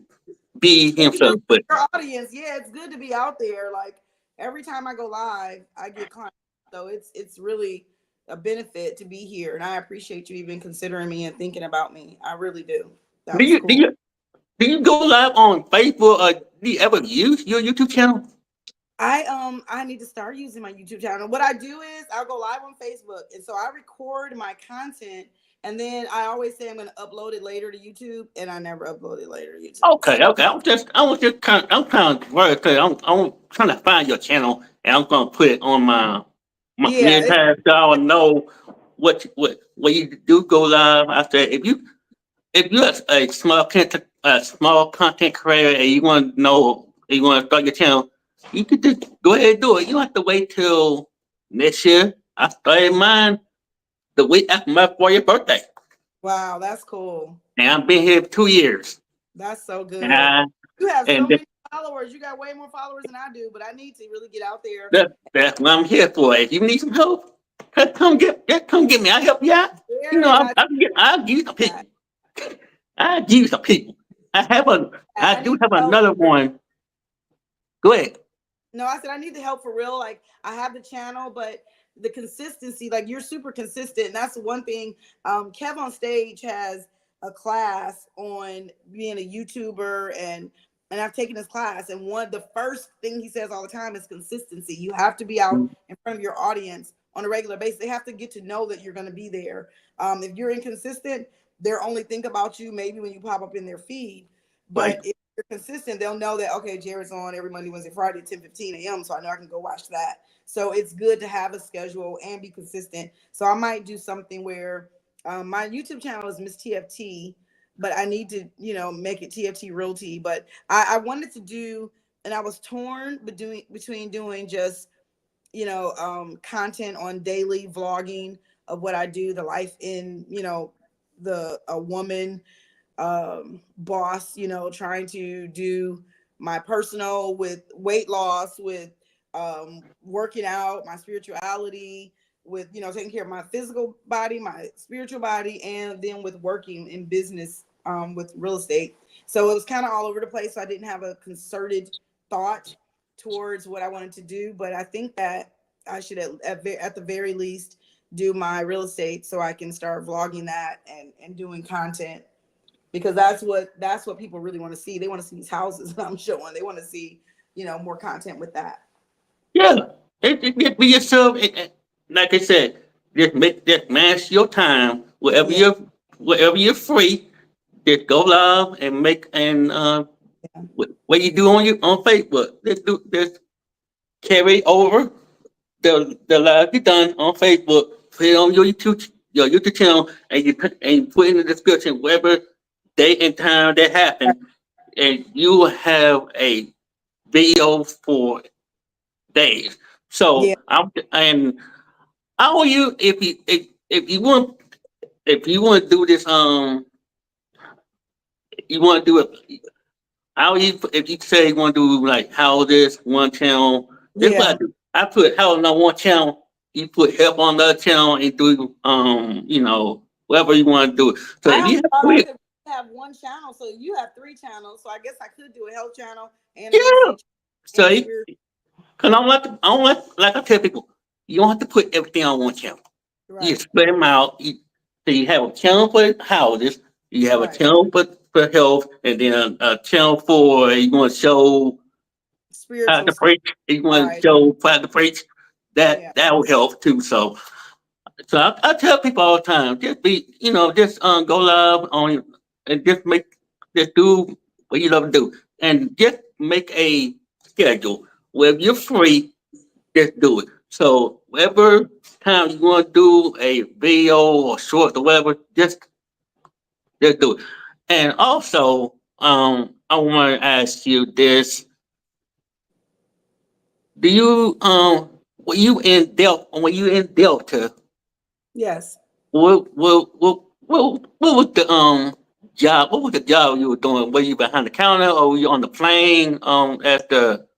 be It's good himself. But for your audience. Yeah, it's good to be out there. Like every time I go live, I get clients. So it's really a benefit to be here. And I appreciate you even considering me and thinking about me. I really do. That do was you do cool. you do you go live on Facebook or do you ever use your YouTube channel? I need to start using my YouTube channel. What I do is I'll go live on Facebook, and so I record my content, and then I always say I'm going to upload it later to YouTube, and I never upload it later to YouTube. So Okay. I'm worried 'cause I'm trying to find your channel and I'm gonna put it on my yeah, community tab so I will know what you do go live. I said if you're a small content creator and you want to start your channel, you could just go ahead and do it. You don't have to wait till next year. I started mine the week after my 40th birthday, wow, that's cool. and I've been here 2 years. That's so And good. I, You have so and many followers. You got way more followers than I do, but I need to really get out there. that's what I'm here for. If you need some help, come get me. I'll help you out. Jared, I'll give you some that. people. I'll give you some people. I I do need have help. another one. Go ahead. No, I said I need the help for real. Like I have the channel, but the consistency, like you're super consistent. And that's one thing. Kev on stage has a class on being a YouTuber and I've taken his class. And the first thing he says all the time is consistency. You have to be out in front of your audience on a regular basis. They have to get to know that you're going to be there. If you're inconsistent, they'll only think about you maybe when you pop up in their feed. Right. But if you're consistent, they'll know that okay, Jarrett's on every Monday, Wednesday, Friday, 10:15 a.m. So I know I can go watch that. So it's good to have a schedule and be consistent. So I might do something where my YouTube channel is Miss TFT, but I need to, make it TFT Realty. But I wanted to do, and I was torn between doing just, content on daily vlogging of what I do, the life in, a woman boss, trying to do my personal with weight loss, with working out, my spirituality, with, taking care of my physical body, my spiritual body, and then with working in business with real estate. So it was kind of all over the place. So I didn't have a concerted thought towards what I wanted to do, but I think that I should at the very least do my real estate so I can start vlogging that and doing content, because that's what people really want to see. They want to see these houses that I'm showing. They want to see, more content with that. Yeah, it be yourself. Like I said, just manage your time. Yeah. Wherever you're free, just go live and make and Yeah. what you do on Facebook. Just carry over the live you done on Facebook. Put it on your YouTube channel, and you put in the description whatever date and time that happened, and you will have a video for days. Yeah. So how are you if you want to do this you want to do it, how you if you say you want to do like how this one channel, this what I Yeah. do. I put help on one channel, you put help on the other channel, and do whatever you want to do. So I if only you have thought I three, could have one channel, so you have three channels. So I guess I could do a health channel and a real yeah. estate So and a spirit. cause I don't like I tell people, you don't have to put everything on one channel. You Right. spread them out. So you have a channel for houses, you have a Right. channel for health, and then a channel for you want to show how Spiritual to stuff. preach. You want to Right. show how to preach. Yeah. That will help too. So I tell people all the time, just go live on and just do what you love to do, and just make a schedule where if you're free, just do it. So whatever time you want to do a video or short or whatever, just do it. And also, I want to ask you this: Do you when you in Delta, Yes. what was the job? What was the job you were doing? Were you behind the counter or were you on the plane? At the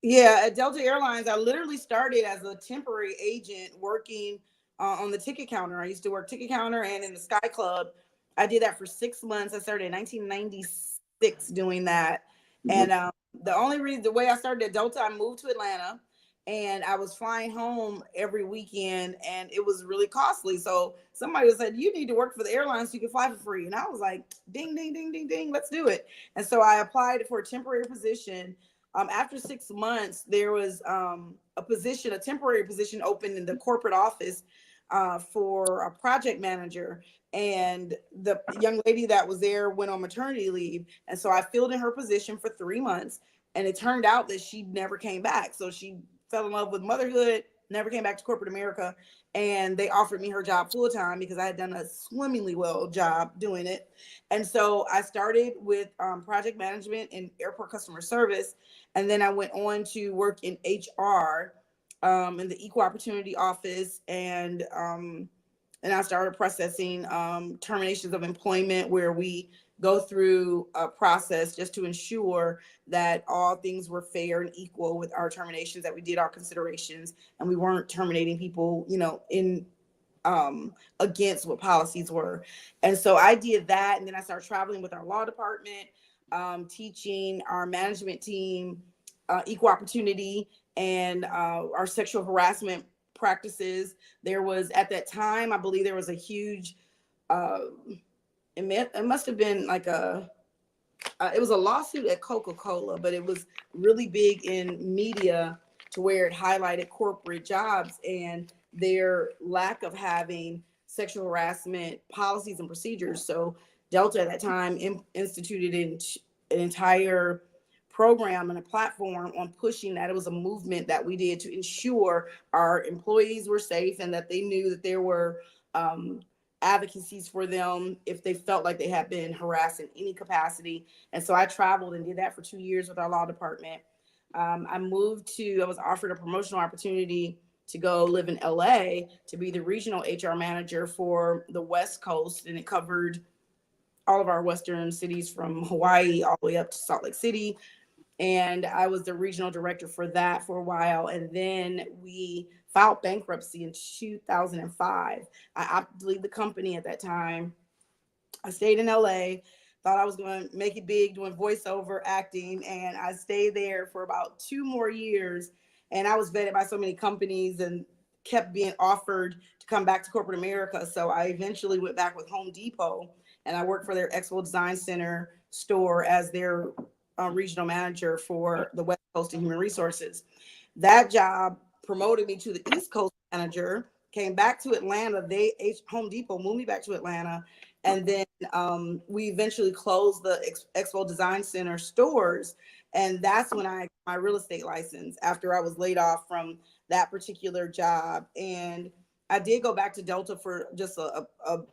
Yeah, at Delta Airlines, I literally started as a temporary agent working on the ticket counter. I used to work ticket counter and in the Sky Club. I did that for 6 months. I started in 1996 doing that. And the way I started at Delta, I moved to Atlanta and I was flying home every weekend and it was really costly. So somebody said, you need to work for the airlines so you can fly for free. And I was like, ding, ding, ding, ding, ding, let's do it. And so I applied for a temporary position. After 6 months, there was a temporary position open in the corporate office for a project manager. And the young lady that was there went on maternity leave. And so I filled in her position for 3 months. And it turned out that she never came back. So she fell in love with motherhood, never came back to corporate America. And they offered me her job full time because I had done a swimmingly well job doing it. And so I started with project management and airport customer service. And then I went on to work in HR in the equal opportunity office. And I started processing terminations of employment, where we go through a process just to ensure that all things were fair and equal with our terminations, that we did our considerations and we weren't terminating people, in against what policies were. And so I did that. And then I started traveling with our law department, teaching our management team equal opportunity and our sexual harassment practices. There was, at that time, I believe there was a huge, uh, it must have been like it was a lawsuit at Coca-Cola, but it was really big in media to where it highlighted corporate jobs and their lack of having sexual harassment policies and procedures. So Delta at that time instituted an entire program and a platform on pushing that. It was a movement that we did to ensure our employees were safe and that they knew that there were advocacies for them if they felt like they had been harassed in any capacity. And so I traveled and did that for 2 years with our law department. I was offered a promotional opportunity to go live in LA to be the regional HR manager for the West Coast. And it covered all of our Western cities from Hawaii all the way up to Salt Lake City. And I was the regional director for that for a while. And then we filed bankruptcy in 2005. I opted to leave the company at that time. I stayed in LA, thought I was going to make it big doing voiceover acting. And I stayed there for about 2 more years. And I was vetted by so many companies and kept being offered to come back to corporate America. So I eventually went back with Home Depot, and I worked for their Expo Design Center store as their regional manager for the West Coast and Human Resources. That job promoted me to the East Coast manager, came back to Atlanta. Home Depot moved me back to Atlanta. And then we eventually closed the Expo Design Center stores. And that's when I got my real estate license after I was laid off from that particular job. And I did go back to Delta for just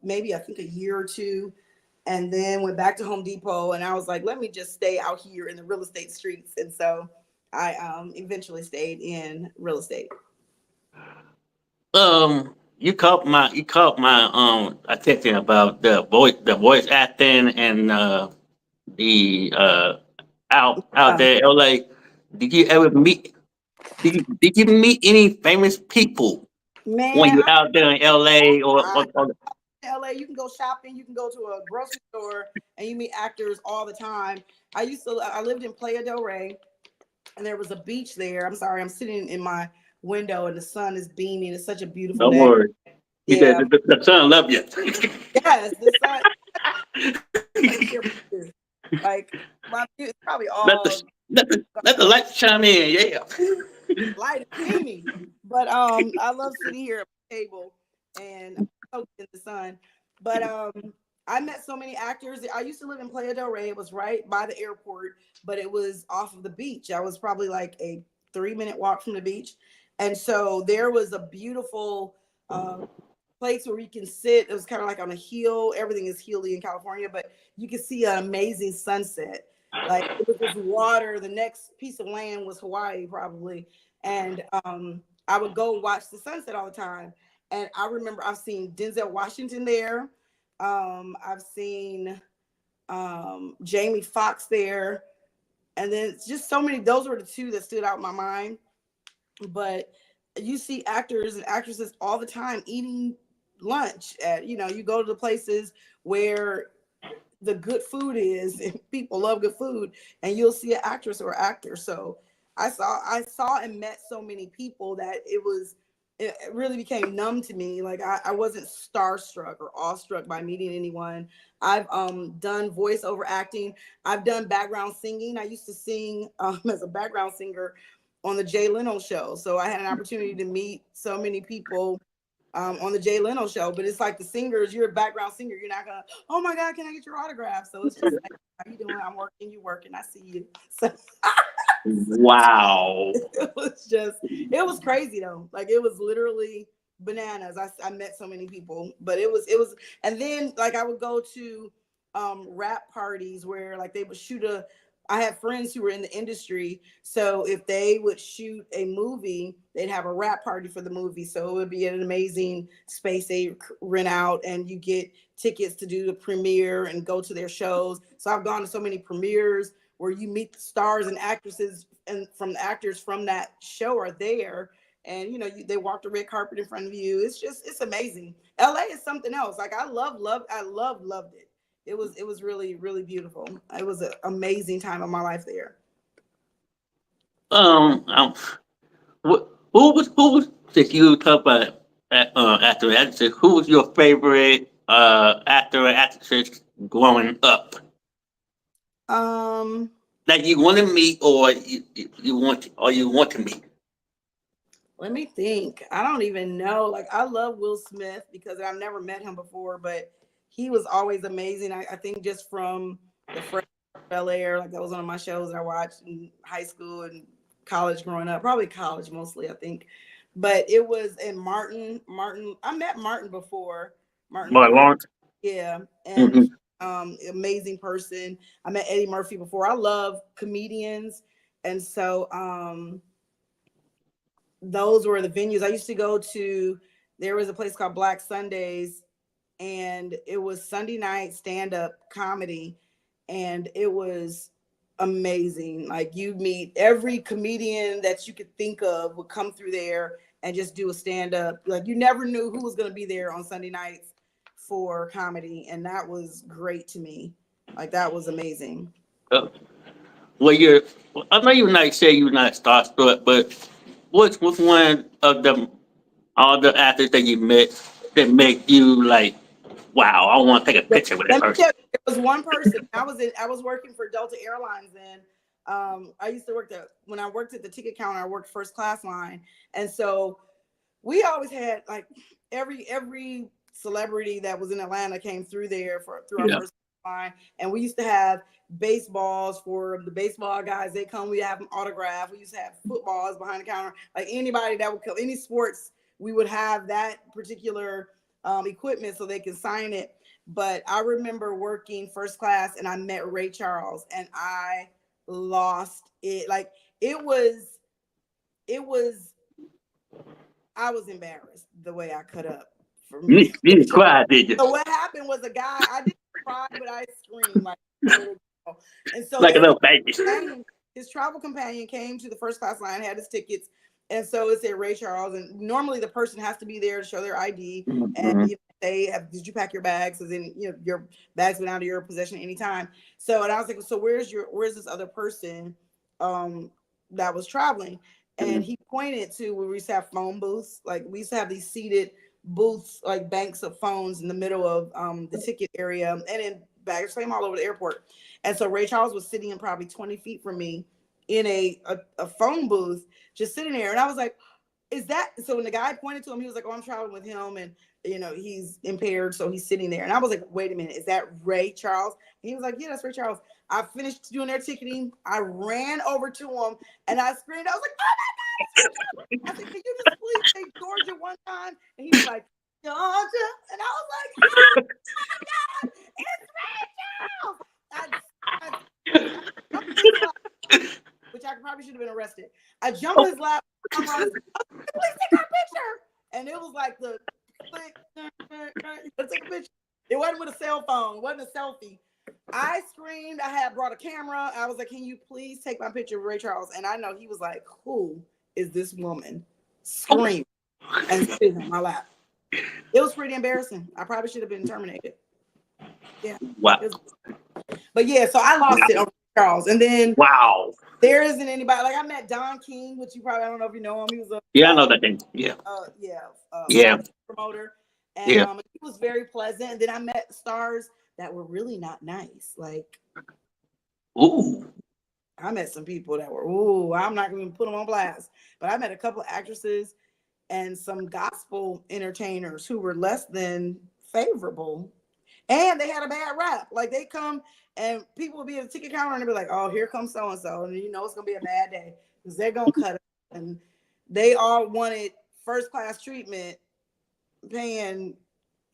maybe I think a year or two, and then went back to Home Depot. And I was like, let me just stay out here in the real estate streets. And so I eventually stayed in real estate. You caught my attention about the voice acting and the out there in LA. Did you ever meet did you meet any famous people when Man, you're out there in LA or LA, you can go shopping, you can go to a grocery store, and you meet actors all the time. I lived in Playa del Rey, and there was a beach there. I'm sorry, I'm sitting in my window and the sun is beaming. It's such a beautiful don't day. worry. You said Yeah. the son love you. Yes, the sun. Like my view is probably let all the let the lights chime in, yeah. light and beamy. But I love sitting here at the table and soaked in the sun. But I met so many actors. I used to live in Playa del Rey. It was right by the airport, but it was off of the beach. I was probably like a 3-minute walk from the beach. And so there was a beautiful place where you can sit. It was kind of like on a hill. Everything is hilly in California, but you can see an amazing sunset. Like it was just water. The next piece of land was Hawaii, probably. And I would go watch the sunset all the time. And I remember I've seen Denzel Washington there. I've seen Jamie Foxx there. And then just so many, those were the two that stood out in my mind. But you see actors and actresses all the time eating lunch at, you go to the places where the good food is and people love good food, and you'll see an actress or actor. So I saw and met so many people that it really became numb to me. Like I wasn't starstruck or awestruck by meeting anyone. I've done voiceover acting. I've done background singing. I used to sing as a background singer on the Jay Leno show. So I had an opportunity to meet so many people on the Jay Leno show. But it's like the singers, you're a background singer. You're not gonna, oh my God, can I get your autograph? So it's just like, how you doing? I'm working, you working, I see you. So Wow. it was crazy though. Like it was literally bananas. I met so many people, but it was, and then like I would go to rap parties where like they would I had friends who were in the industry. So if they would shoot a movie, they'd have a rap party for the movie. So it would be an amazing space they rent out, and you get tickets to do the premiere and go to their shows. So I've gone to so many premieres where you meet the stars and actresses, and from the actors from that show are there. And they walk the red carpet in front of you. It's amazing. LA is something else. Like I loved it. It was really, really beautiful. It was an amazing time of my life there. Um, who was since you talk about actor and actress, who was your favorite actor or actress growing up Um, that you want to meet or you want to meet? Let me think. I don't even know. Like I love Will Smith because I've never met him before, but he was always amazing. I think just from the Fresh Bel Air, like that was one of my shows that I watched in high school and college growing up, probably college mostly, I think. But it was in Martin. I met Martin before. Martin Martin Lawrence. Lawrence. Yeah, and Mm-hmm. amazing person. I met Eddie Murphy before. I love comedians, and so those were the venues I used to go to. There was a place called Black Sundays, and it was Sunday night stand-up comedy, and it was amazing. Like, you meet every comedian that you could think of would come through there and just do a stand-up. Like, you never knew who was going to be there on Sunday nights for comedy, and that was great to me. Like, that was amazing. Well, I know you're not say you're not starstruck, but what's one of the all the actors that you met that make you like, wow, I want to take a picture with that Let me person? tell you, there was one person. I was working for Delta Airlines then. I used to work when I worked at the ticket counter, I worked first class line. And so we always had like every celebrity that was in Atlanta came through there through our Yeah. first line. And we used to have baseballs for the baseball guys. They come, we have them autographed. We used to have footballs behind the counter. Like, anybody that would come, any sports, we would have that particular equipment so they can sign it. But I remember working first class and I met Ray Charles and I lost it. Like, it was, I was embarrassed the way I cut up for me. You didn't cry, did you? So what happened was, I didn't cry, but I screamed like a little girl. And so Like a little baby. his travel companion came to the first class line, had his tickets, and so it said Ray Charles. And normally the person has to be there to show their ID, and they have, did you pack your bags? So then your bags been out of your possession anytime. So, and I was like, so where's this other person that was traveling? And he pointed to where we used to have phone booths. Like, we used to have these seated booths, like banks of phones in the middle of the ticket area, and in baggage claim all over the airport. And so Ray Charles was sitting in probably 20 feet from me in a phone booth, just sitting there. And I was like, is that? So when the guy pointed to him, he was like, oh, I'm traveling with him, and he's impaired, so he's sitting there. And I was like, wait a minute, is that Ray Charles? And he was like, yeah, that's Ray Charles. I finished doing their ticketing. I ran over to him and I screamed. I was like, oh my God, I said, can you just please say Georgia one time? And he was like, Georgia. And I was like, oh my God, it's Ray Charles. I jumped in his lap, which I probably should have been arrested. I jumped in his lap. I'm like, oh, please take our picture. And it was like the click, take a picture. It wasn't with a cell phone. It wasn't a selfie. I screamed. I had brought a camera. I was like, can you please take my picture of Ray Charles? And I know he was like, who is this woman? Scream and sitting on my lap. It was pretty embarrassing. I probably should have been terminated. Yeah. Wow. But yeah, so I lost it over Charles. And then there isn't anybody. Like, I met Don King, which you probably, I don't know if you know him. He was a I know that thing. promoter. And he was very pleasant. And then I met stars that were really not nice. Like, I met some people that were, I'm not going to put them on blast. But I met a couple of actresses and some gospel entertainers who were less than favorable. And they had a bad rap. Like, they come and people would be at the ticket counter and they'd be like, oh, here comes so-and-so. And it's going to be a bad day because they're going to cut it. And they all wanted first class treatment, paying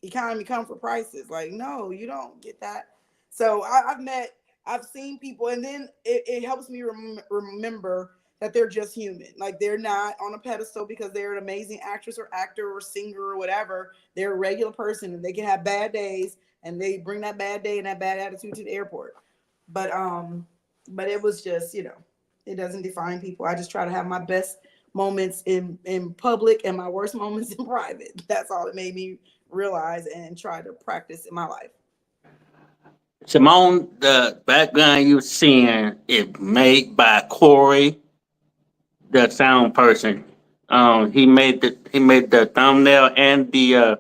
economy comfort prices. Like, no, you don't get that. So I've seen people, and then it helps me remember that they're just human. Like, they're not on a pedestal because they're an amazing actress or actor or singer or whatever. They're a regular person, and they can have bad days, and they bring that bad day and that bad attitude to the airport. But it was just, it doesn't define people. I just try to have my best moments in public and my worst moments in private. That's all it made me realize and try to practice in my life. Simone, the background you're seeing is made by Corey, the sound person. He made the thumbnail and the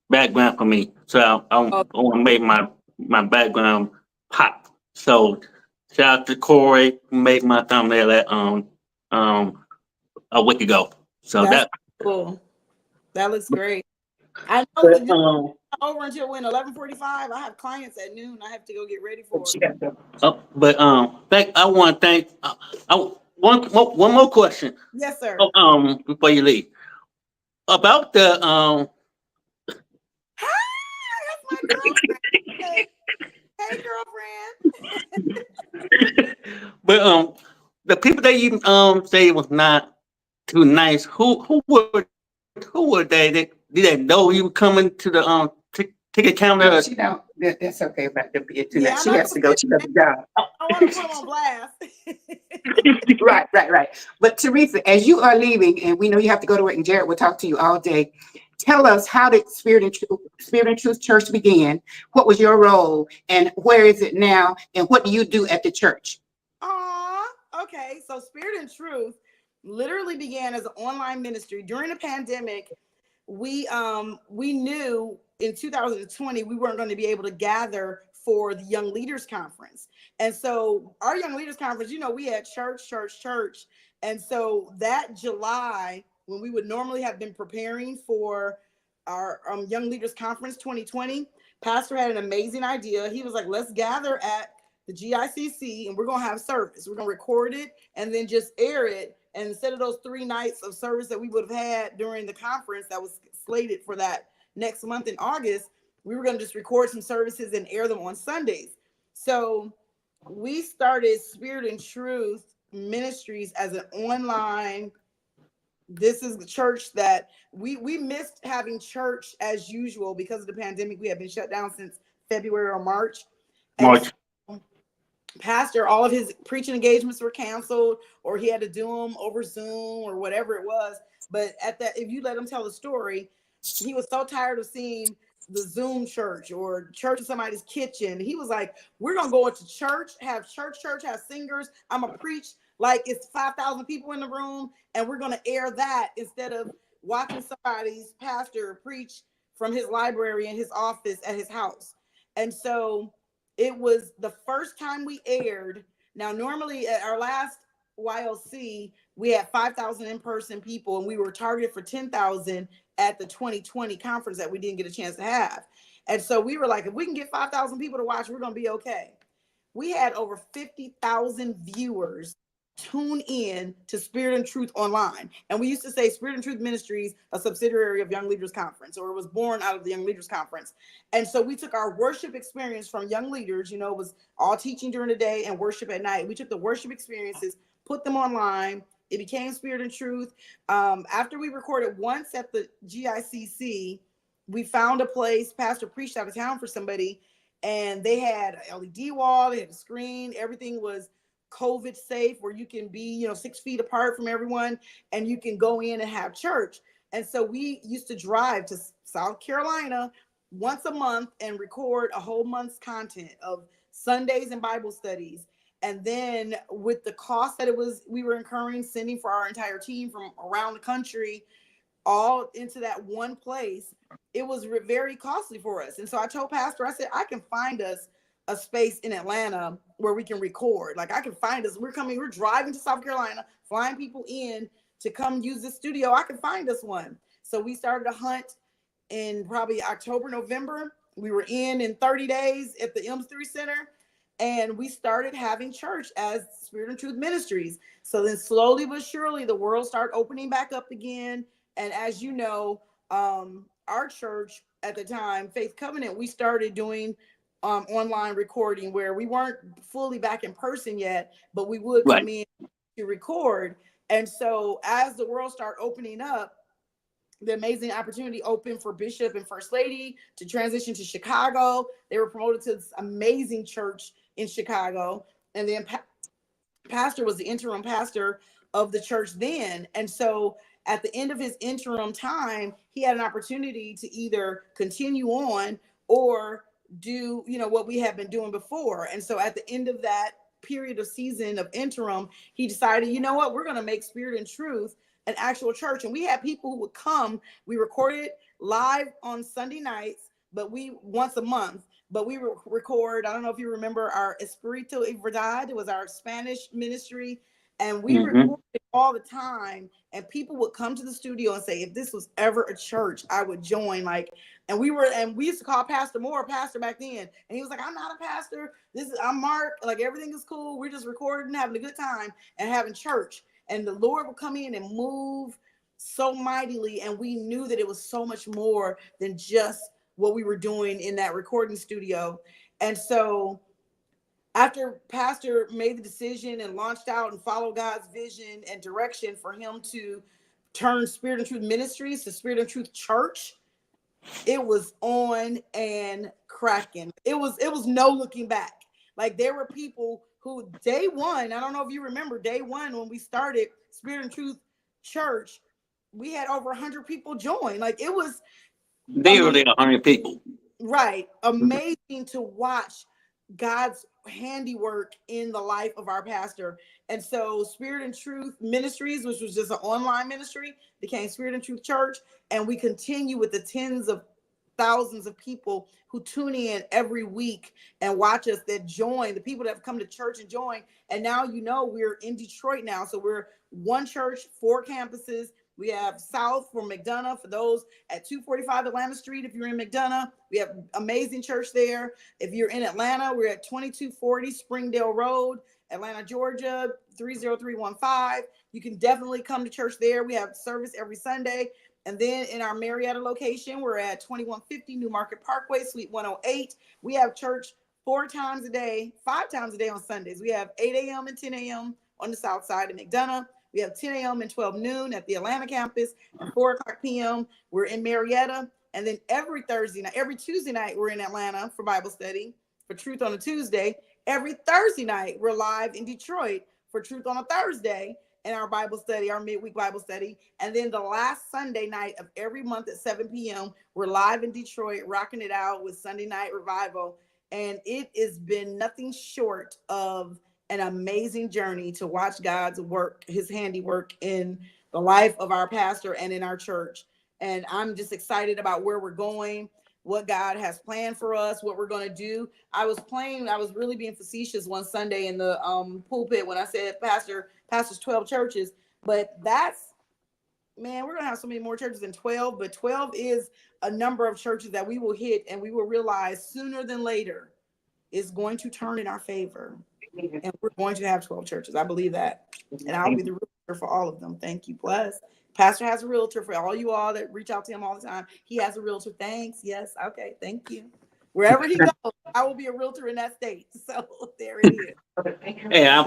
background for me. So I want to make my background pop. So shout out to Corey who made my thumbnail a week ago. So that's cool. That looks great. I know over until when 11:45. I have clients at noon. I have to go get ready for it. But I want to thank. One more question. Yes, sir. Before you leave, about the Hey, hey, girlfriend. But the people that you say was not too nice. Who were they? Did they know you were coming to the ticket counter? No, she don't. That's okay about them being too Yeah, nice. I'm She not has to gonna go. say She does the job. I want to put them on blast. Right. But Theresa, as you are leaving, and we know you have to go to work, and Jarrett will talk to you all day. Tell us, how did Spirit and Truth Church begin? What was your role, and where is it now? And what do you do at the church? Okay. So Spirit and Truth literally began as an online ministry during the pandemic. We knew in 2020 we weren't going to be able to gather for the Young Leaders Conference. And so our Young Leaders Conference, we had church. And so that July, when we would normally have been preparing for our Young Leaders Conference 2020, Pastor had an amazing idea. He was like, let's gather at the GICC and we're going to have service. We're going to record it and then just air it. And instead of those 3 nights of service that we would have had during the conference that was slated for that next month in August, we were going to just record some services and air them on Sundays. So we started Spirit and Truth Ministries as an online. This is the church that we missed having church as usual because of the pandemic. We had been shut down since February or March. And March. Pastor, all of his preaching engagements were canceled, or he had to do them over Zoom or whatever it was. But if you let him tell the story, he was so tired of seeing the Zoom church or church in somebody's kitchen. He was like, we're going to go into church, have singers. I'm going to preach like it's 5,000 people in the room, and we're going to air that instead of watching somebody's pastor preach from his library in his office at his house. And so it was the first time we aired. Now, normally at our last YLC, we had 5,000 in-person people, and we were targeted for 10,000 at the 2020 conference that we didn't get a chance to have. And so we were like, if we can get 5,000 people to watch, we're going to be okay. We had over 50,000 viewers tune in to Spirit and Truth online. And we used to say Spirit and Truth Ministries, a subsidiary of Young Leaders Conference, or it was born out of the Young Leaders Conference. And so we took our worship experience from young leaders, it was all teaching during the day and worship at night. We took the worship experiences, put them online. It became Spirit and Truth. After we recorded once at the GICC, we found a place. Pastor preached out of town for somebody, and they had an LED wall, they had a screen, everything was COVID safe, where you can be, 6 feet apart from everyone, and you can go in and have church. And so we used to drive to South Carolina once a month and record a whole month's content of Sundays and Bible studies. And then with the cost that we were incurring, sending for our entire team from around the country all into that one place, it was very costly for us. And so I told Pastor, I said, I can find us a space in Atlanta where we can record. Like, I can find us. We're driving to South Carolina, flying people in to come use the studio. I can find us one. So we started a hunt in probably October, November. We were in 30 days at the M3 Center. And we started having church as Spirit and Truth Ministries. So then slowly but surely, the world started opening back up again. And as you know, our church at the time, Faith Covenant, we started doing online recording where we weren't fully back in person yet, but we would come in to record. And so as the world started opening up, the amazing opportunity opened for Bishop and First Lady to transition to Chicago. They were promoted to this amazing church in Chicago. And then Pastor was the interim pastor of the church then. And so at the end of his interim time, he had an opportunity to either continue on or do, what we had been doing before. And so at the end of that period of season of interim, he decided, you know what, we're going to make Spirit and Truth an actual church. And we had people who would come. We recorded live on Sunday nights, but once a month. But we record, I don't know if you remember our Espíritu y Verdad. It was our Spanish ministry. And we recorded all the time. And people would come to the studio and say, if this was ever a church, I would join. And we used to call Pastor Moore pastor back then. And he was like, I'm not a pastor. I'm Mark. Like, everything is cool. We're just recording, having a good time and having church. And the Lord would come in and move so mightily. And we knew that it was so much more than just what we were doing in that recording studio. And so after Pastor made the decision and launched out and followed God's vision and direction for him to turn Spirit and Truth Ministries to Spirit and Truth Church, it was on and cracking. It was no looking back. Like, there were people who day one, I don't know if you remember day one when we started Spirit and Truth Church, we had over 100 people join. Like, it was Nearly 100 people. right, amazing to watch God's handiwork in the life of our pastor. And so Spirit and Truth Ministries, which was just an online ministry, became Spirit and Truth Church. And we continue with the tens of thousands of people who tune in every week and watch us, that join, the people that have come to church and join. And now, we're in Detroit now. So we're one church, 4 campuses. We have South for McDonough, for those at 245 Atlanta Street. If you're in McDonough, we have amazing church there. If you're in Atlanta, we're at 2240 Springdale Road, Atlanta, Georgia, 30315. You can definitely come to church there. We have service every Sunday. And then in our Marietta location, we're at 2150 New Market Parkway, Suite 108. We have church 4 times a day, 5 times a day on Sundays. We have 8 a.m. and 10 a.m. on the south side of McDonough. We have 10 a.m. and 12 noon at the Atlanta campus, and 4 o'clock p.m. we're in Marietta. And then every Tuesday night, we're in Atlanta for Bible study, for Truth on a Tuesday. Every Thursday night, we're live in Detroit for Truth on a Thursday and our Bible study, our midweek Bible study. And then the last Sunday night of every month at 7 p.m., we're live in Detroit, rocking it out with Sunday Night Revival. And it has been nothing short of an amazing journey to watch God's work, his handiwork in the life of our pastor and in our church. And I'm just excited about where we're going, what God has planned for us, what we're going to do. I was really being facetious one Sunday in the pulpit when I said pastors 12 churches, but we're going to have so many more churches than 12, but 12 is a number of churches that we will hit, and we will realize sooner than later is going to turn in our favor. And we're going to have 12 churches. I believe that. And I'll be the realtor for all of them. Thank you. Plus, Pastor has a realtor for all you all that reach out to him all the time. He has a realtor. Thanks. Yes. Okay. Thank you. Wherever he goes, I will be a realtor in that state. So there it is. Hey, I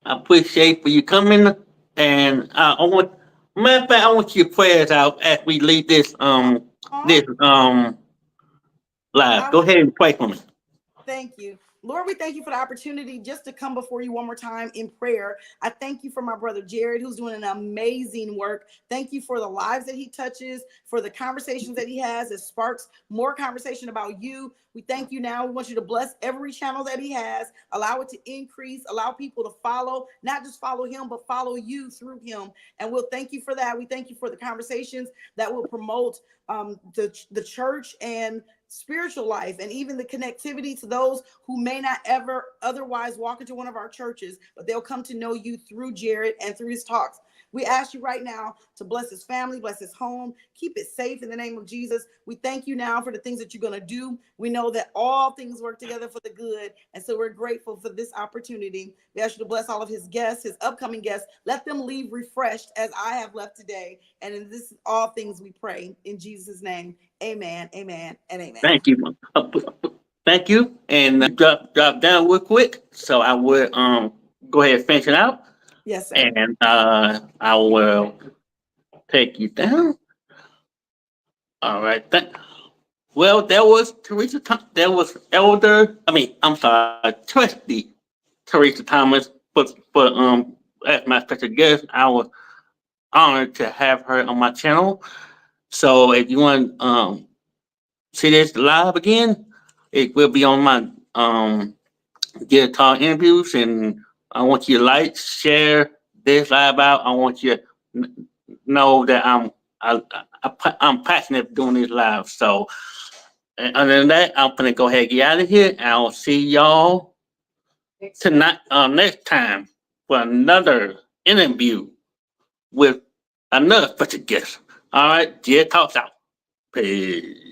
appreciate for you coming. And I want your prayers out as we leave this live. Go ahead and pray for me. Thank you. Lord, we thank you for the opportunity just to come before you one more time in prayer. I thank you for my brother Jarrett, who's doing an amazing work. Thank you for the lives that he touches, for the conversations that he has that sparks more conversation about you. We thank you now. We want you to bless every channel that he has, allow it to increase, allow people to follow, not just follow him, but follow you through him. And we'll thank you for that. We thank you for the conversations that will promote the church and spiritual life, and even the connectivity to those who may not ever otherwise walk into one of our churches, but they'll come to know you through Jarrett and through his talks. We ask you right now to bless his family, bless his home, keep it safe in the name of Jesus. We thank you now for the things that you're going to do. We know that all things work together for the good, and so we're grateful for this opportunity. We ask you to bless all of his guests, his upcoming guests. Let them leave refreshed as I have left today. And in this, all things we pray in Jesus' name. Amen, amen, and amen. Thank you. Thank you. And drop down real quick. So I will go ahead and finish it out. Yes, sir. And I will take you down. All right. Well, there was Theresa. There was Trustee Theresa Thomas. But as my special guest, I was honored to have her on my channel. So if you want see this live again, it will be on my guitar interviews, and I want you to like, share this live out. I want you to know that I'm passionate doing this live. So, and other than that, I'm gonna go ahead and get out of here. I'll see y'all tonight, next time for another interview with another special guest. All right, Jarrett talks out. Peace.